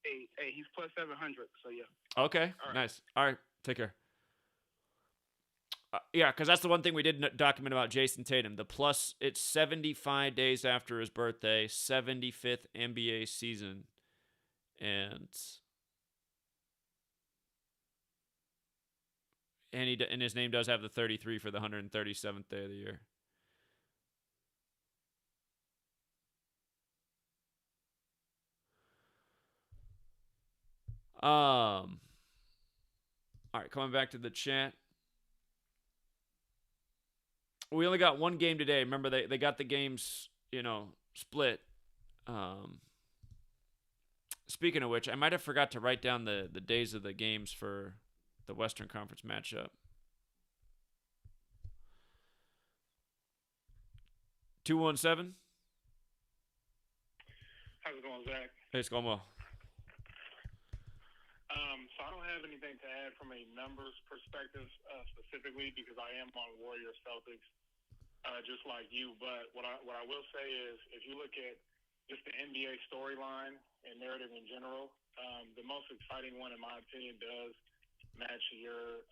Hey, he's plus 700. So yeah.
Okay.
All right.
Nice. All right. Take care. Yeah, because that's the one thing we didn't document about Jason Tatum. The plus, it's 75 days after his birthday, 75th NBA season. And his name does have the 33 for the 137th day of the year. All right, coming back to the chat. We only got one game today. Remember, they got the games, split. Speaking of which, I might have forgot to write down the days of the games for the Western Conference matchup. 217.
How's it going, Zach?
Hey, it's going well.
So I don't have anything to add from a numbers perspective specifically because I am on Warriors Celtics, just like you. But what I will say is, if you look at just the NBA storyline and narrative in general, the most exciting one, in my opinion, does match your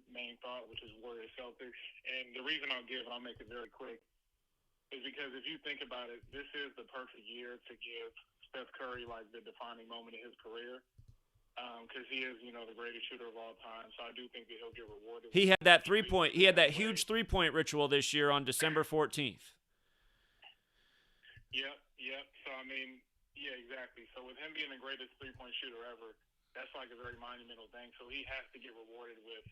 main thought, which is Warriors Celtics. And the reason I'll give, and I'll make it very quick, is because if you think about it, this is the perfect year to give Steph Curry like the defining moment in his career. Because he is, the greatest shooter of all time. So I do think that he'll get rewarded.
He had that 3-point. He had that huge 3-point ritual this year on December 14th.
Yep. So I mean, yeah, exactly. So with him being the greatest 3-point shooter ever, that's like a very monumental thing. So he has to get rewarded with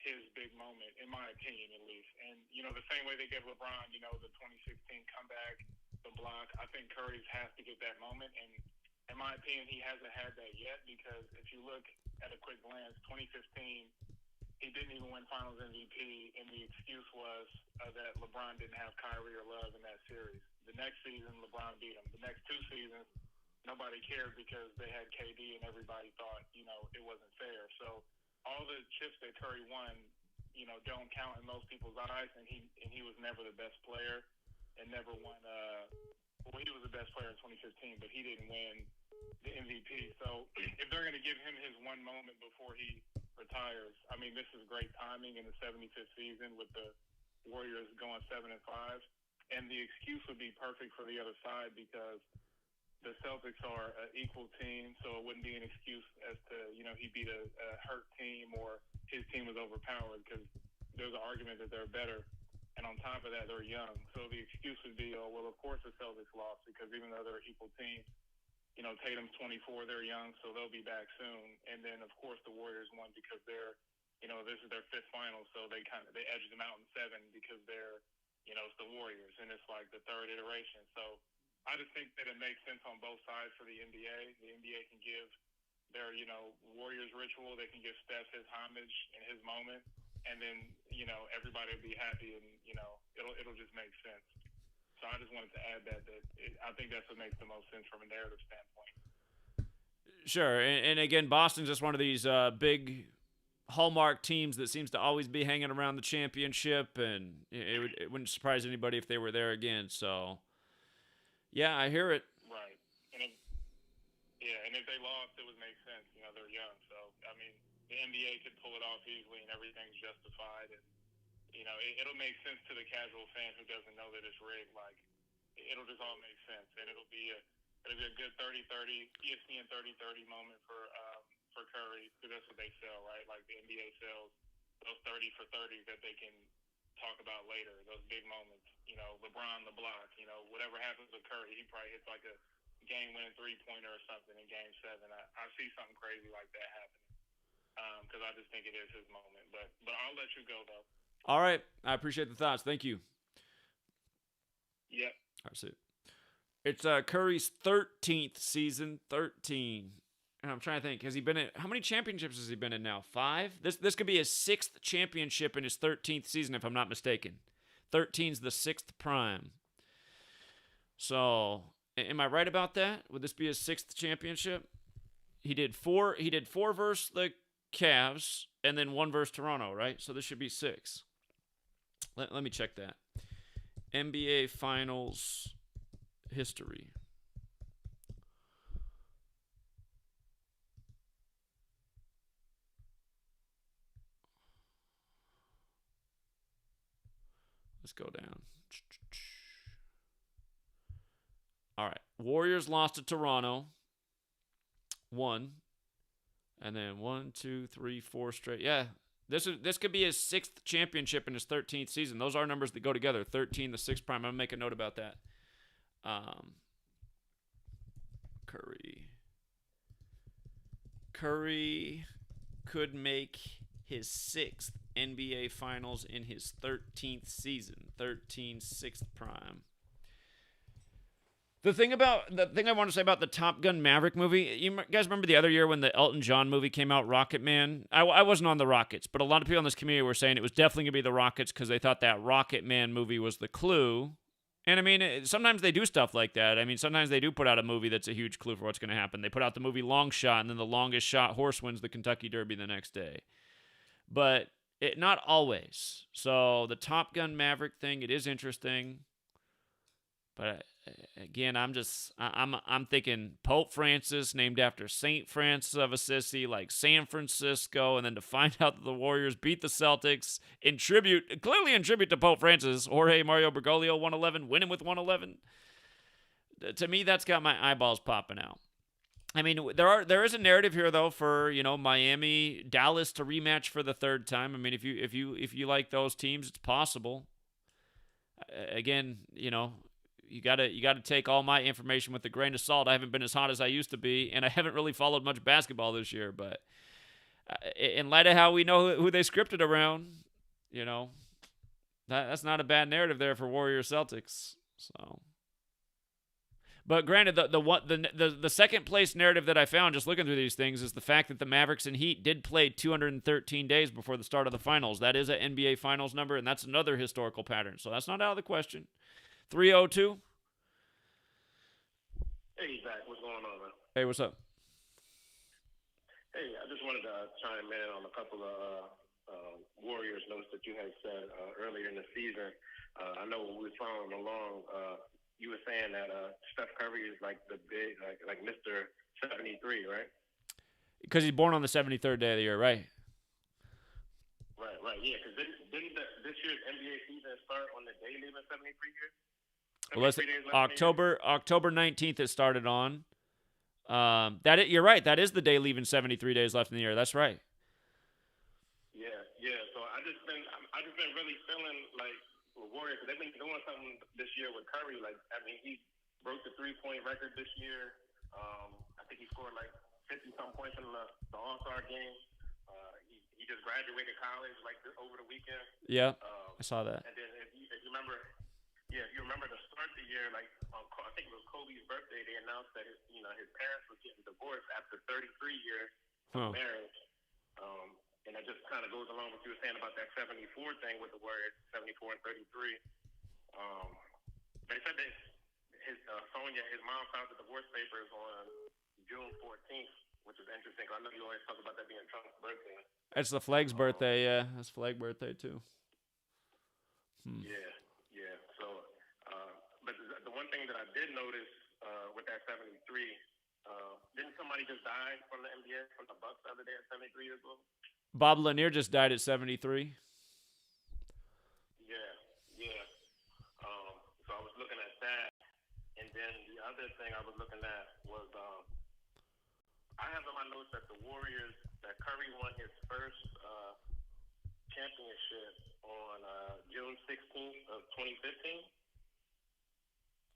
his big moment, in my opinion, at least. And the same way they gave LeBron, the 2016 comeback, the block. I think Curry has to get that moment, and in my opinion, he hasn't had that yet because if you look at a quick glance, 2015, he didn't even win Finals MVP, and the excuse was that LeBron didn't have Kyrie or Love in that series. The next season, LeBron beat him. The next 2 seasons, nobody cared because they had KD, and everybody thought, it wasn't fair. So all the chips that Curry won, don't count in most people's eyes, and he was never the best player and never won well, he was the best player in 2015, but he didn't win the MVP. So if they're going to give him his one moment before he retires, I mean, this is great timing in the 75th season with the Warriors going 7-5. And the excuse would be perfect for the other side because the Celtics are an equal team, so it wouldn't be an excuse as to, he beat a hurt team or his team was overpowered because there's an argument that they're better. And on top of that, they're young. So the excuse would be, oh, well, of course the Celtics lost because even though they're equal teams, Tatum's 24, they're young, so they'll be back soon. And then, of course, the Warriors won because they're, this is their 5th final, so they edged them out in 7 because they're, it's the Warriors, and it's like the 3rd iteration. So I just think that it makes sense on both sides for the NBA. The NBA can give their Warriors ritual. They can give Steph his homage in his moment, and then everybody will be happy, and it'll just make sense. So I just wanted to add that I think that's what makes the most sense from a narrative standpoint.
Sure, and again, Boston's just one of these big hallmark teams that seems to always be hanging around the championship, and it wouldn't surprise anybody if they were there again. So, yeah, I hear it.
Right, and if they lost, it would make sense. They're young, so I mean, the NBA could pull it off easily, and everything's justified, and it'll make sense to the casual fan who doesn't know that it's rigged. Like, it'll just all make sense, and it'll be a good 30-30 ESPN 30-30 moment for Curry, because that's what they sell, right? Like the NBA sells those 30 for 30s that they can talk about later. Those big moments, LeBron the block, whatever happens with Curry, he probably hits like a game-winning three-pointer or something in Game 7. I see something crazy like that happening because I just think it is his moment. But I'll let you go though.
All right. I appreciate the thoughts. Thank you.
Yep.
All right, see it. It's Curry's 13th season, 13. And I'm trying to think, has he been in, how many championships has he been in now? 5? This could be his 6th championship in his 13th season, if I'm not mistaken. 13's the 6th prime. So, am I right about that? Would this be his 6th championship? He did 4 versus the Cavs, and then 1 versus Toronto, right? So this should be 6. Let me check that. NBA Finals history. Let's go down. All right. Warriors lost to Toronto. 1. And then 1, 2, 3, 4 straight. Yeah. This could be his 6th championship in his 13th season. Those are numbers that go together. 13, the 6th prime. I'm going to make a note about that. Curry could make his 6th NBA Finals in his 13th season. 13, 6th prime. The thing I want to say about the Top Gun Maverick movie, you guys remember the other year when the Elton John movie came out, Rocket Man? I wasn't on the Rockets, but a lot of people in this community were saying it was definitely going to be the Rockets because they thought that Rocket Man movie was the clue. And I mean, sometimes they do stuff like that. I mean, sometimes they do put out a movie that's a huge clue for what's going to happen. They put out the movie Long Shot, and then the longest shot horse wins the Kentucky Derby the next day. But not always. So the Top Gun Maverick thing, it is interesting. But again, I'm thinking Pope Francis, named after Saint Francis of Assisi, like San Francisco, and then to find out that the Warriors beat the Celtics clearly in tribute to Pope Francis, Jorge Mario Bergoglio 111, winning with 111. To me, that's got my eyeballs popping out. I mean, there is a narrative here though for Miami, Dallas to rematch for the 3rd time. I mean, if you like those teams, it's possible. Again, you gotta take all my information with a grain of salt. I haven't been as hot as I used to be, and I haven't really followed much basketball this year. But in light of how we know who they scripted around, that's not a bad narrative there for Warriors Celtics. So, but granted, the second place narrative that I found just looking through these things is the fact that the Mavericks and Heat did play 213 days before the start of the finals. That is an NBA Finals number, and that's another historical pattern. So that's not out of the question. 302.
Hey, Zach, what's going on, man?
Hey, what's up?
Hey, I just wanted to chime in on a couple of Warriors notes that you had said earlier in the season. I know when we were following along, you were saying that Steph Curry is like the big, like Mr. 73, right?
Because he's born on the 73rd day of the year, right?
Right, yeah. Because didn't this year's NBA season start on the day leaving 73 years?
Well, October 19th it started on. You're right. That is the day leaving 73 days left in the year. That's right.
Yeah. So I just been really feeling like the Warriors. They've been doing something this year with Curry. Like, I mean, he broke the 3-point record this year. I think he scored like 50-some points in the All-Star game. He just graduated college like over the weekend.
Yeah, I saw that.
And then if you remember. Yeah, if you remember to start the year, year, like I think it was Kobe's birthday, they announced that his parents were getting divorced after 33 years of marriage. And that just kind of goes along with what you were saying about that 74 thing with the Warriors, 74 and 33. They said that Sonia, his mom, filed the divorce papers on June 14th, which is interesting. I know you always talk about that being Trump's birthday.
It's the flag's birthday, yeah. That's flag birthday, too.
Yeah. So, but the one thing that I did notice with that 73, didn't somebody just die from the NBA, from the Bucks the other day at 73 years old?
Bob Lanier just died at 73.
Yeah. So I was looking at that, and then the other thing I was looking at was I have in my notes that the Warriors, that Curry won his first championship on June 16th of 2015.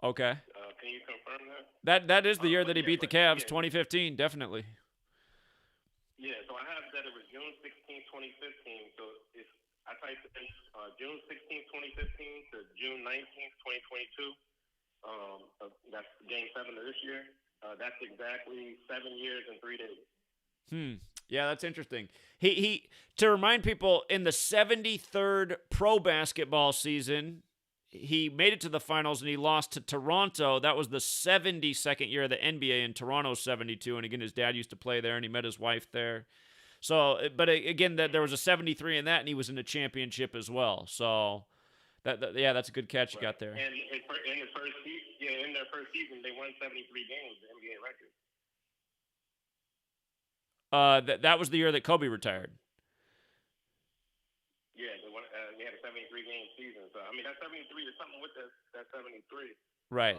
Okay.
Can you confirm that?
That is the year that he beat the Cavs, 2015, definitely.
Yeah, so I have that it was June 16th, 2015. So if I typed in June 16th, 2015 to June 19th, 2022, that's Game 7 of this year. That's exactly 7 years and 3 days.
Yeah, that's interesting. He to remind people, in the 73rd pro basketball season, he made it to the finals and he lost to Toronto. That was the 72nd year of the NBA, in Toronto 72. And again, his dad used to play there and he met his wife there. So, but again, there was a 73 in that, and he was in the championship as well. So, that's a good catch you got there.
And in their first season, they won 73 games, the NBA record.
That was the year that Kobe retired.
Yeah, they had a 73-game season. So, I mean, that 73 is something with that 73.
Right.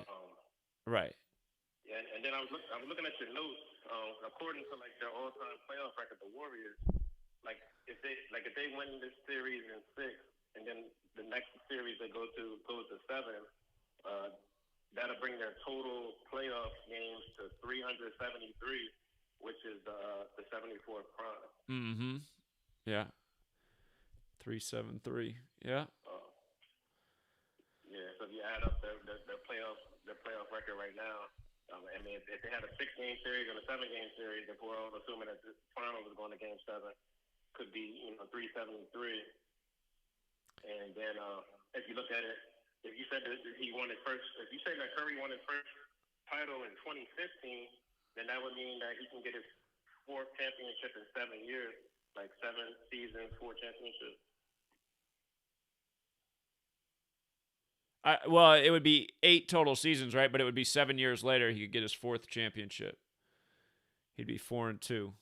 Right.
Yeah, and then I was looking at your notes. According to like their all-time playoff record, the Warriors, if they win this series in 6, and then the next series they goes to 7, that'll bring their total playoff games to 373, which is the 74th prime.
Mm-hmm. Yeah. 373. Yeah.
Yeah. So if you add up their playoff record right now. I mean, if they had a 6-game series and a 7-game series, if we're all assuming that the final was going to Game 7, could be 373. And then if you look at it, if you said that he won his first, if you say that Curry won his first title in 2015, then that would mean that he can get his 4th championship in 7 years, like 7 seasons, 4 championships.
Well, it would be 8 total seasons, right? But it would be 7 years later he could get his 4th championship. He'd be 4-2.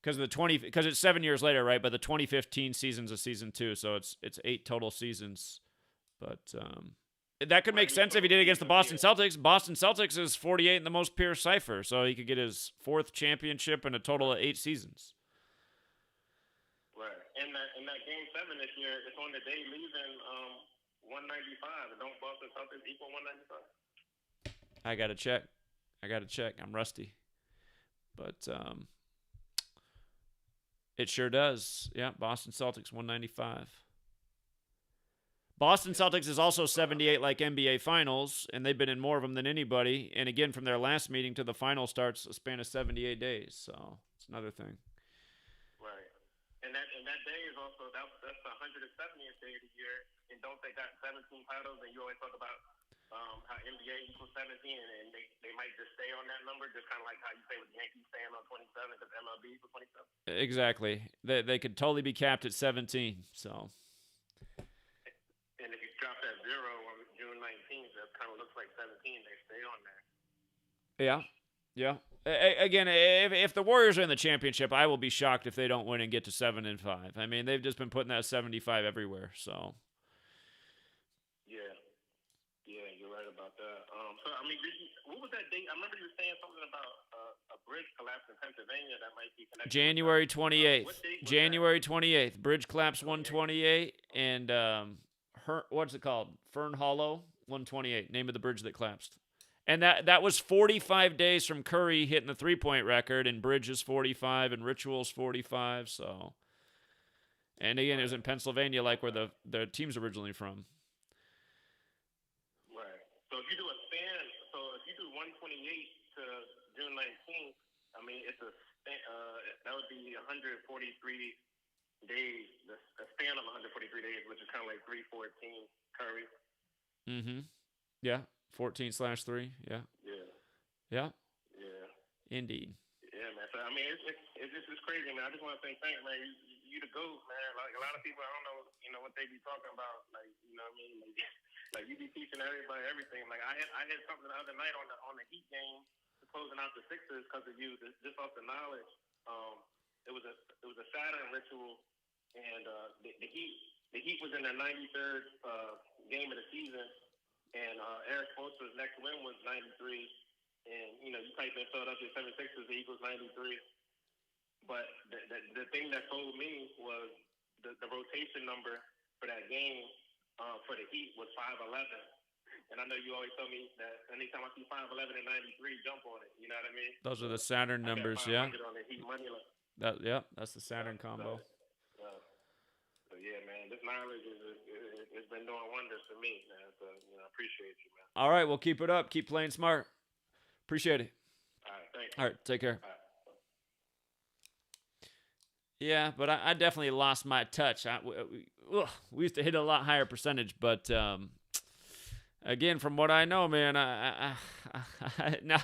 Because it's 7 years later, right? But the 2015 season's a season 2, so it's 8 total seasons. But that could make sense if he did against the Boston Celtics. Boston Celtics is 48 in the most pure cipher, so he could get his 4th championship in a total of 8 seasons.
Right. In that Game 7 this year, it's on the day leaving 195. Don't Boston Celtics equal 195?
I got to check. I'm rusty. But it sure does. Yeah, Boston Celtics 195. Boston Celtics is also 78 like NBA Finals, and they've been in more of them than anybody. And again, from their last meeting to the final starts a span of 78 days. So it's another thing.
Right. And that day is also, that's the 170th day of the year. And don't they got 17 titles? And you always talk about how NBA equals 17, and they might just stay on that number, just kind of like how you say with the Yankees staying on 27 because MLB equals 27.
Exactly. They could totally be capped at 17. So.
And if you drop that 0 on June 19th, that kind of looks like 17. They stay on there.
Yeah. Yeah. Again, if the Warriors are in the championship, I will be shocked if they don't win and get to 7-5. I mean, they've just been putting that 75 everywhere. So.
Yeah, you're right about that. So I mean, what was that date? I remember you were saying something about a bridge collapse in Pennsylvania that might be connected.
January 28th.
What date was
January 28th. Bridge collapse 128, and what's it called? Fern Hollow 128. Name of the bridge that collapsed. And that was 45 days from Curry hitting the 3-point record, and Bridges 45, and Rituals 45. So, And again, it was in Pennsylvania, like where the team's originally from.
Right. So if you do a span, so if you do 128 to June 19th, I mean, it's that would be 143 days, a span of 143 days, which is kind of like 314 Curry.
Mm-hmm. Yeah. 14/3. Yeah.
Yeah.
Yeah.
Yeah.
Indeed.
Yeah, man. So I mean, it's crazy, man. I just want to say thanks, man. You the GOAT, man. Like a lot of people, I don't know, what they be talking about. Like, what I mean? Like you be teaching everybody everything. Like I had something the other night on the Heat game, closing out the Sixers because of you, just off the knowledge. It was a Saturn ritual, and the Heat was in their 93rd game of the season, and Eric Spoelstra's next win was 93. And, you type in Philadelphia 76ers, it equals 93. But the thing that told me was the rotation number for that game for the Heat was 5'11". And I know you always tell me that anytime I see 5'11" and 93, jump on it. You know what I mean?
Those are the Saturn numbers,
I
yeah.
bet 500 on the Heat money line.
That's the Saturn combo.
So yeah, man, this knowledge it's been doing wonders for me, man. So I appreciate you, man.
All right, well, keep it up. Keep playing smart. Appreciate it.
All right, thanks.
All right, take care.
All right.
Yeah, but I definitely lost my touch. We used to hit a lot higher percentage, but again, from what I know, man, now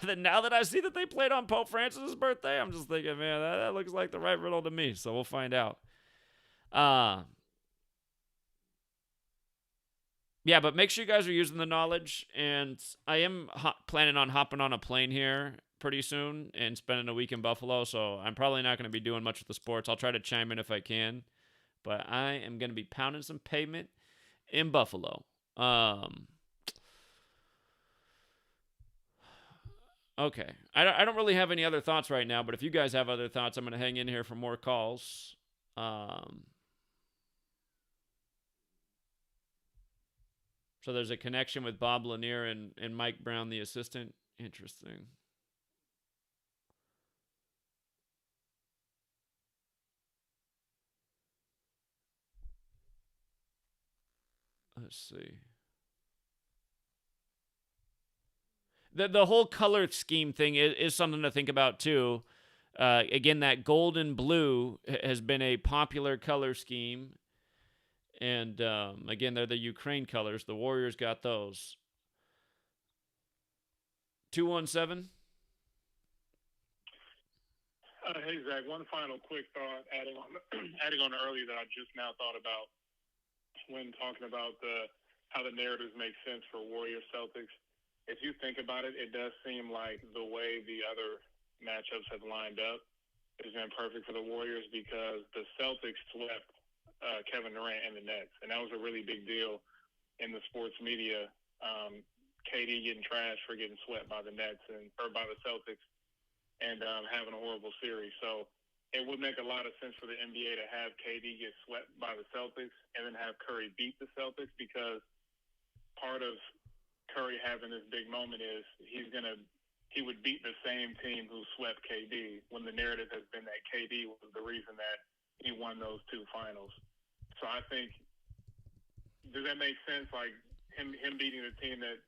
that I see that they played on Pope Francis's birthday, I'm just thinking, man, that looks like the right riddle to me. So we'll find out. Yeah, but make sure you guys are using the knowledge, and I am planning on hopping on a plane here pretty soon and spending a week in Buffalo, so I'm probably not going to be doing much with the sports. I'll try to chime in if I can, but I am going to be pounding some pavement in Buffalo. Okay. I don't really have any other thoughts right now, but if you guys have other thoughts, I'm going to hang in here for more calls. So there's a connection with Bob Lanier and Mike Brown, the assistant. Interesting. Let's see. The whole color scheme thing is something to think about too. Again, that gold and blue has been a popular color scheme. And again, they're the Ukraine colors. The Warriors got those. 217.
Hey Zach, one final quick thought, adding on earlier that I just now thought about when talking about how the narratives make sense for Warriors Celtics. If you think about it, it does seem like the way the other matchups have lined up has been perfect for the Warriors because the Celtics swept Kevin Durant and the Nets, and that was a really big deal in the sports media. KD getting trashed for getting swept by the Nets or by the Celtics, and having a horrible series. So it would make a lot of sense for the NBA to have KD get swept by the Celtics and then have Curry beat the Celtics, because part of Curry having this big moment is he would beat the same team who swept KD, when the narrative has been that KD was the reason that he won those two finals. So I think, does that make sense? Like him beating the team that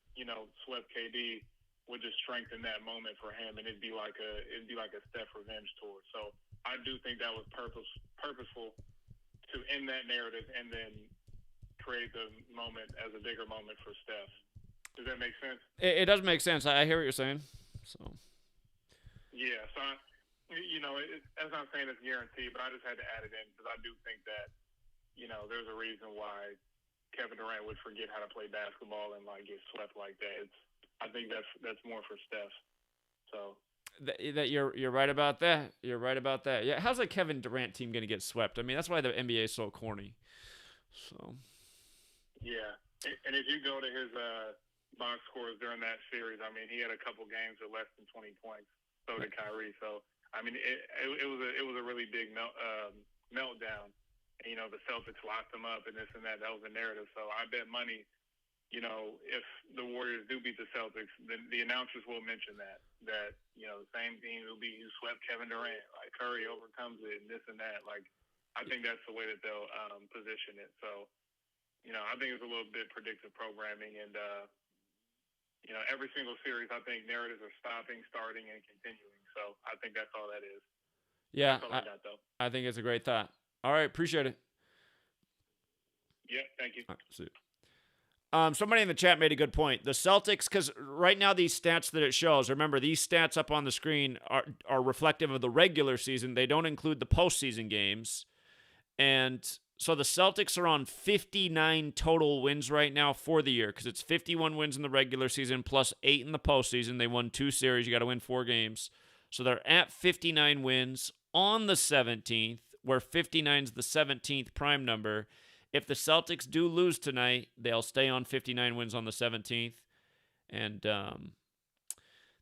swept KD would just strengthen that moment for him, and it'd be like a Steph revenge tour. So I do think that was purposeful to end that narrative and then create the moment as a bigger moment for Steph. Does that make sense?
It does make sense. I hear what you're saying. So
yeah, so that's not saying it's guaranteed, but I just had to add it in because I do think that there's a reason why Kevin Durant would forget how to play basketball and get swept like that. I think that's more for Steph. So
that you're right about that. You're right about that. Yeah, how's a Kevin Durant team gonna get swept? I mean, that's why the NBA is so corny. So
yeah, and if you go to his box scores during that series, I mean, he had a couple games with less than 20 points. So did Kyrie. So I mean, it was a really big meltdown. And, the Celtics locked them up and this and that. That was the narrative. So I bet money, if the Warriors do beat the Celtics, then the announcers will mention that the same team who swept Kevin Durant, like Curry overcomes it and this and that. Like, I think that's the way that they'll position it. So, I think it's a little bit predictive programming, and every single series, I think narratives are stopping, starting, and continuing. So I think that's all that is.
Yeah,
That's all I got, though.
I think it's a great thought. All right, appreciate it.
Yeah, thank you.
All right, see you. Somebody in the chat made a good point. The Celtics, because right now these stats that it shows, remember, these stats up on the screen are reflective of the regular season. They don't include the postseason games. And so the Celtics are on 59 total wins right now for the year, because it's 51 wins in the regular season plus 8 in the postseason. They won 2 series. You got to win 4 games. So they're at 59 wins on the 17th, where 59 is the 17th prime number. If the Celtics do lose tonight, they'll stay on 59 wins on the 17th. And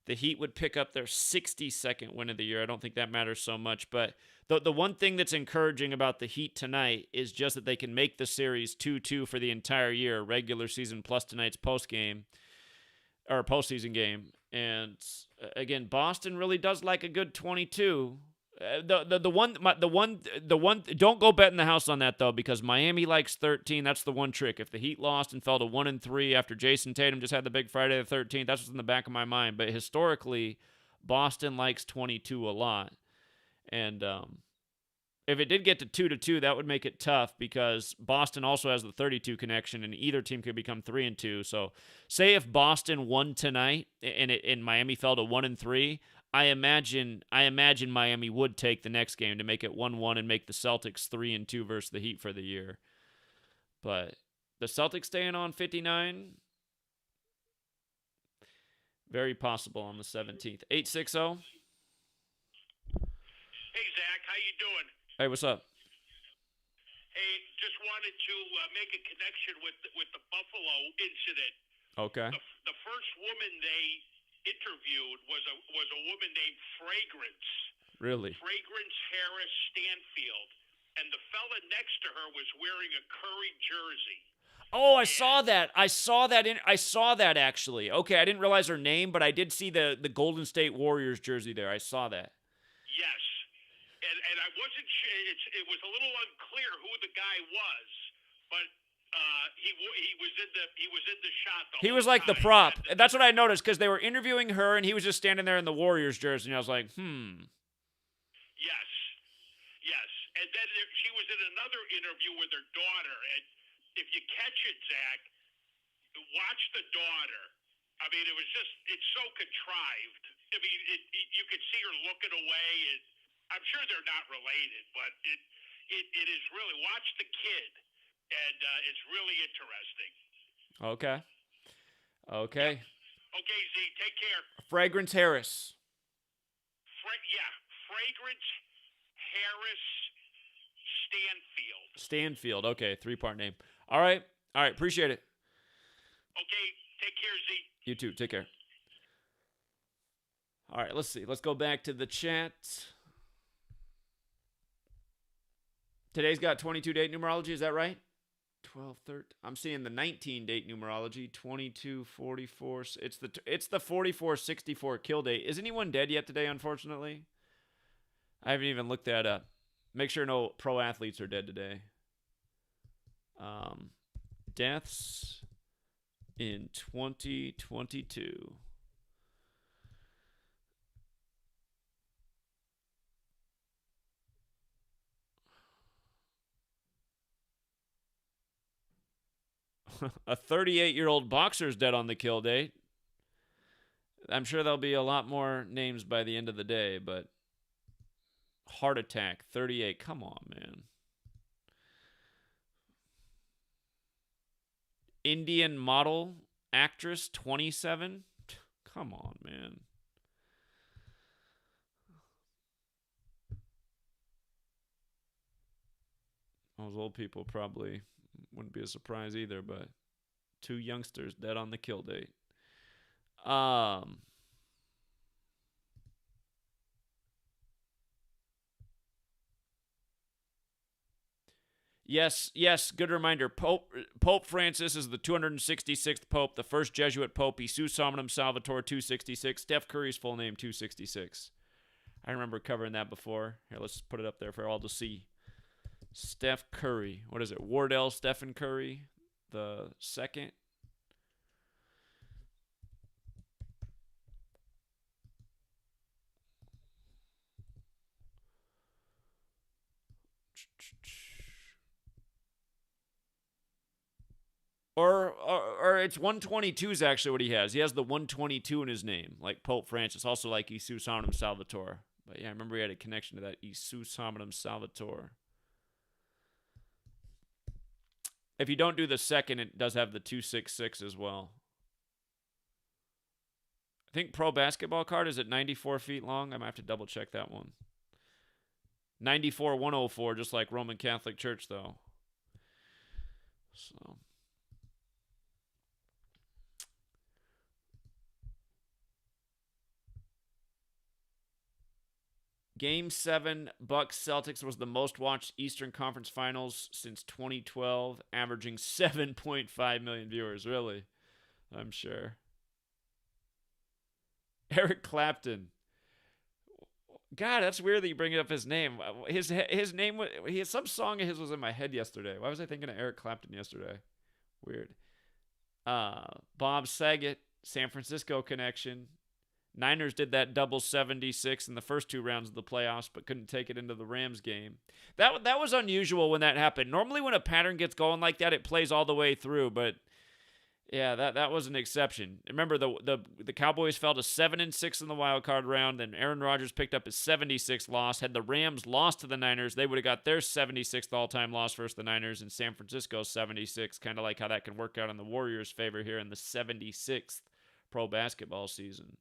the Heat would pick up their 62nd win of the year. I don't think that matters so much. But the one thing that's encouraging about the Heat tonight is just that they can make the series 2-2 for the entire year, regular season plus tonight's postseason game. And again, Boston really does like a good 22. The one. Don't go betting the house on that though, because Miami likes 13. That's the one trick. If the Heat lost and fell to 1-3 after Jason Tatum just had the big Friday the 13th, that's what's in the back of my mind. But historically, Boston likes 22 a lot, and if it did get to 2-2, that would make it tough because Boston also has the 32 connection, and either team could become 3-2. So, say if Boston won tonight and Miami fell to 1-3. I imagine Miami would take the next game to make it 1-1 and make the Celtics 3-2 versus the Heat for the year. But the Celtics staying on 59, very possible on the 17th. 860.
Hey Zach, how you doing?
Hey, what's up?
Hey, just wanted to make a connection with the Buffalo incident.
Okay.
The first woman they interviewed was a woman named Fragrance.
Really?
Fragrance Harris Stanfield, and the fella next to her was wearing a Curry jersey.
Oh, I saw that. I saw that actually. Okay, I didn't realize her name, but I did see the Golden State Warriors jersey there. I saw that.
Yes, and I wasn't sure. It was a little unclear who the guy was, but. He was in the shot.
He was like the prop. That's what I noticed because they were interviewing her and he was just standing there in the Warriors jersey. And I was like,
Yes. And then she was in another interview with her daughter. And if you catch it, Zach, watch the daughter. I mean, it's so contrived. I mean, you could see her looking away. And I'm sure they're not related, but it is really, watch the kid. And it's really interesting.
Okay.
Yeah. Okay, Z, take care.
Fragrance Harris.
Fragrance Harris Stanfield.
Stanfield. Okay, 3-part name. All right. Appreciate it.
Okay, take care, Z.
You too. Take care. All right, let's see. Let's go back to the chat. Today's got 22-date numerology. Is that right? 12, 13. I'm seeing the 19-date numerology. 22, 44. It's the 44, 64 kill date. Is anyone dead yet today, unfortunately? I haven't even looked that up. Make sure no pro athletes are dead today. Deaths in 2022. A 38-year-old boxer's dead on the kill date. I'm sure there'll be a lot more names by the end of the day, but heart attack, 38. Come on, man. Indian model, actress, 27. Come on, man. Those old people probably wouldn't be a surprise either, but 2 youngsters dead on the kill date. Yes, good reminder. Pope Francis is the 266th Pope, the first Jesuit Pope. Jesus Hominum Salvator, 266. Steph Curry's full name, 266. I remember covering that before. Here, let's put it up there for all to see. Steph Curry. What is it? Wardell Stephen Curry, the second. Or it's 122 is actually what he has. He has the 122 in his name, like Pope Francis, also like Jesus Hominum Salvator. But yeah, I remember he had a connection to that Jesus Hominum Salvator. If you don't do the second, it does have the 266 as well. I think Pro Basketball Card is at 94 feet long. I might have to double check that one. 94 104, just like Roman Catholic Church, though. So. Game 7, Bucks Celtics was the most watched Eastern Conference Finals since 2012, averaging 7.5 million viewers. Really? I'm sure. Eric Clapton. God, that's weird that you bring up his name. His name was some song of his was in my head yesterday. Why was I thinking of Eric Clapton yesterday? Weird. Bob Saget, San Francisco connection. Niners did that double 76 in the first 2 rounds of the playoffs, but couldn't take it into the Rams game. That was unusual when that happened. Normally when a pattern gets going like that, it plays all the way through, but yeah, that was an exception. Remember, the Cowboys fell to 7-6 in the wild card round, then Aaron Rodgers picked up his 76th loss. Had the Rams lost to the Niners, they would have got their 76th all-time loss versus the Niners, and San Francisco's 76, kind of like how that can work out in the Warriors' favor here in the 76th pro basketball season.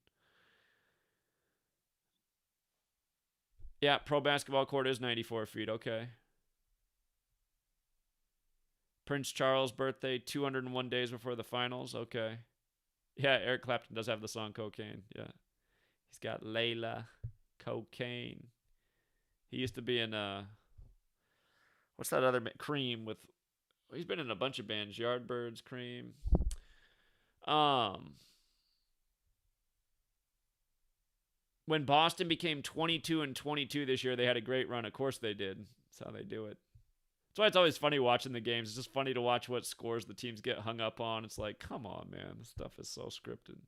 Yeah, pro basketball court is 94 feet. Okay. Prince Charles' birthday, 201 days before the finals. Okay. Yeah, Eric Clapton does have the song Cocaine. Yeah. He's got Layla, Cocaine. He used to be in, what's that other band? Cream with, he's been in a bunch of bands. Yardbirds, Cream. When Boston became 22-22 this year, they had a great run. Of course they did. That's how they do it. That's why it's always funny watching the games. It's just funny to watch what scores the teams get hung up on. It's like, come on, man. This stuff is so scripted.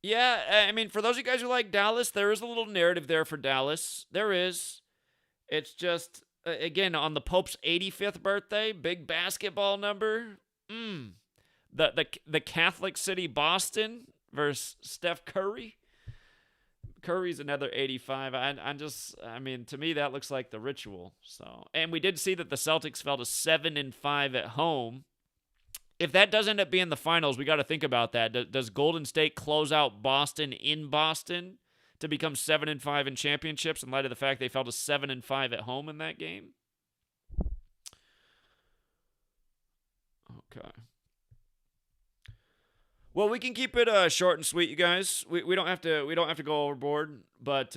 Yeah, I mean, for those of you guys who like Dallas, there is a little narrative there for Dallas. There is. It's just, again, on the Pope's 85th birthday, big basketball number. The Catholic city Boston versus Steph Curry. Curry's another 85. I mean, to me, that looks like the ritual. So, and we did see that the Celtics fell to 7-5 at home. If that does end up being the finals, we got to think about that. Does Golden State close out Boston in Boston to become 7-5 in championships in light of the fact they fell to 7-5 at home in that game? Okay. Well, we can keep it short and sweet, you guys. We don't have to go overboard, but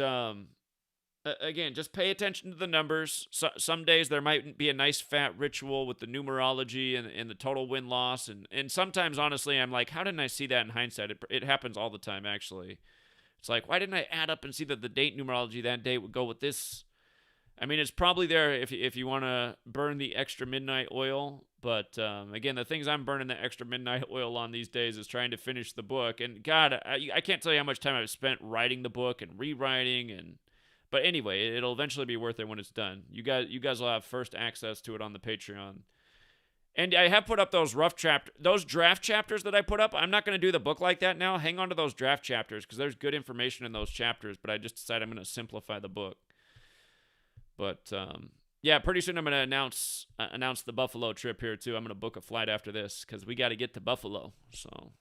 again, just pay attention to the numbers. Some days there might be a nice fat ritual with the numerology and the total win-loss. And sometimes, honestly, I'm like, how didn't I see that in hindsight? It happens all the time, actually. It's like, why didn't I add up and see that the date numerology that day would go with this? I mean, it's probably there if you want to burn the extra midnight oil. But, again, the things I'm burning the extra midnight oil on these days is trying to finish the book. And, God, I can't tell you how much time I've spent writing the book and rewriting and... But anyway, it'll eventually be worth it when it's done. You guys will have first access to it on the Patreon. And I have put up those draft chapters that I put up. I'm not going to do the book like that now. Hang on to those draft chapters because there's good information in those chapters, but I just decided I'm going to simplify the book. But yeah, pretty soon I'm going to announce the Buffalo trip here too. I'm going to book a flight after this because we got to get to Buffalo. So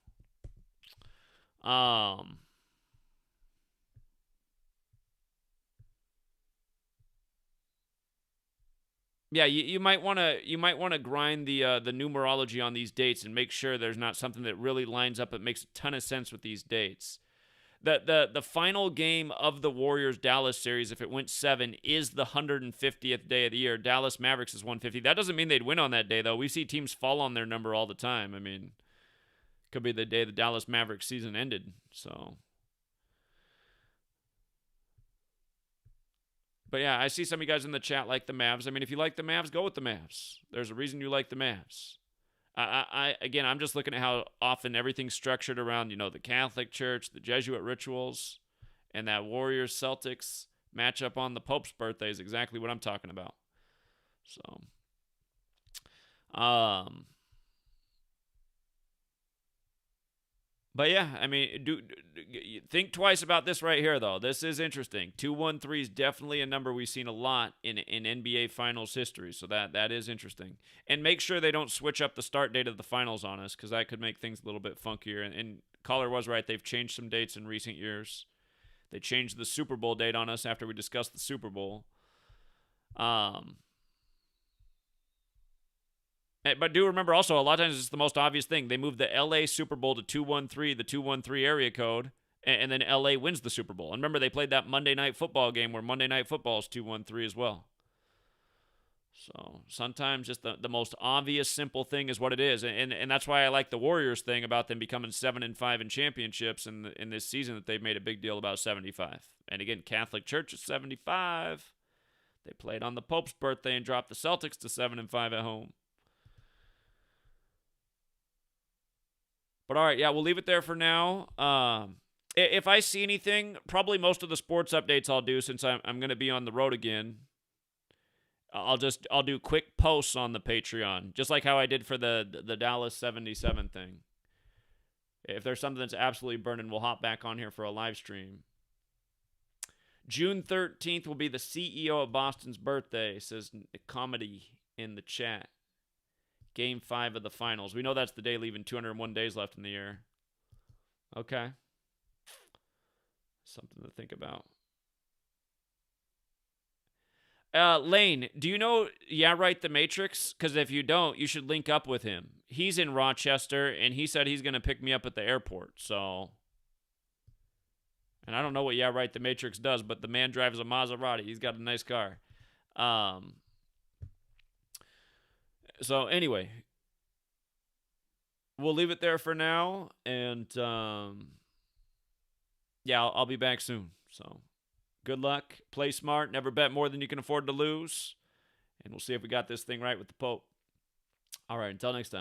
yeah, you might want to grind the numerology on these dates and make sure there's not something that really lines up that makes a ton of sense with these dates. The final game of the Warriors-Dallas series, if it went 7, is the 150th day of the year. Dallas Mavericks is 150. That doesn't mean they'd win on that day, though. We see teams fall on their number all the time. I mean, could be the day the Dallas Mavericks season ended. So, but yeah, I see some of you guys in the chat like the Mavs. I mean, if you like the Mavs, go with the Mavs. There's a reason you like the Mavs. Again, I'm just looking at how often everything's structured around, the Catholic Church, the Jesuit rituals, and that Warriors Celtics matchup on the Pope's birthday is exactly what I'm talking about. So, but yeah, I mean, think twice about this right here, though. This is interesting. 213 is definitely a number we've seen a lot in NBA Finals history, so that is interesting. And make sure they don't switch up the start date of the Finals on us, because that could make things a little bit funkier. And Caller was right. They've changed some dates in recent years. They changed the Super Bowl date on us after we discussed the Super Bowl. But do remember also, a lot of times it's the most obvious thing. They moved the LA Super Bowl to 213, the 213 area code, and then LA wins the Super Bowl. And remember, they played that Monday Night Football game where Monday Night Football is 213 as well. So sometimes just the most obvious, simple thing is what it is. And that's why I like the Warriors thing about them becoming 7-5 in championships in this season, that they've made a big deal about 75. And again, Catholic Church is 75. They played on the Pope's birthday and dropped the Celtics to 7-5 at home. But all right, yeah, we'll leave it there for now. If I see anything, probably most of the sports updates I'll do, since I'm going to be on the road again. I'll do quick posts on the Patreon, just like how I did for the Dallas 77 thing. If there's something that's absolutely burning, we'll hop back on here for a live stream. June 13th will be the CEO of Boston's birthday, says Comedy in the chat. Game 5 of the finals. We know that's the day, leaving 201 days left in the year. Okay. Something to think about. Lane, do you know the Matrix? Because if you don't, you should link up with him. He's in Rochester, and he said he's going to pick me up at the airport. So, and I don't know what the Matrix does, but the man drives a Maserati. He's got a nice car. So anyway, we'll leave it there for now, and I'll be back soon. So good luck, play smart, never bet more than you can afford to lose, and we'll see if we got this thing right with the Pope. All right, until next time.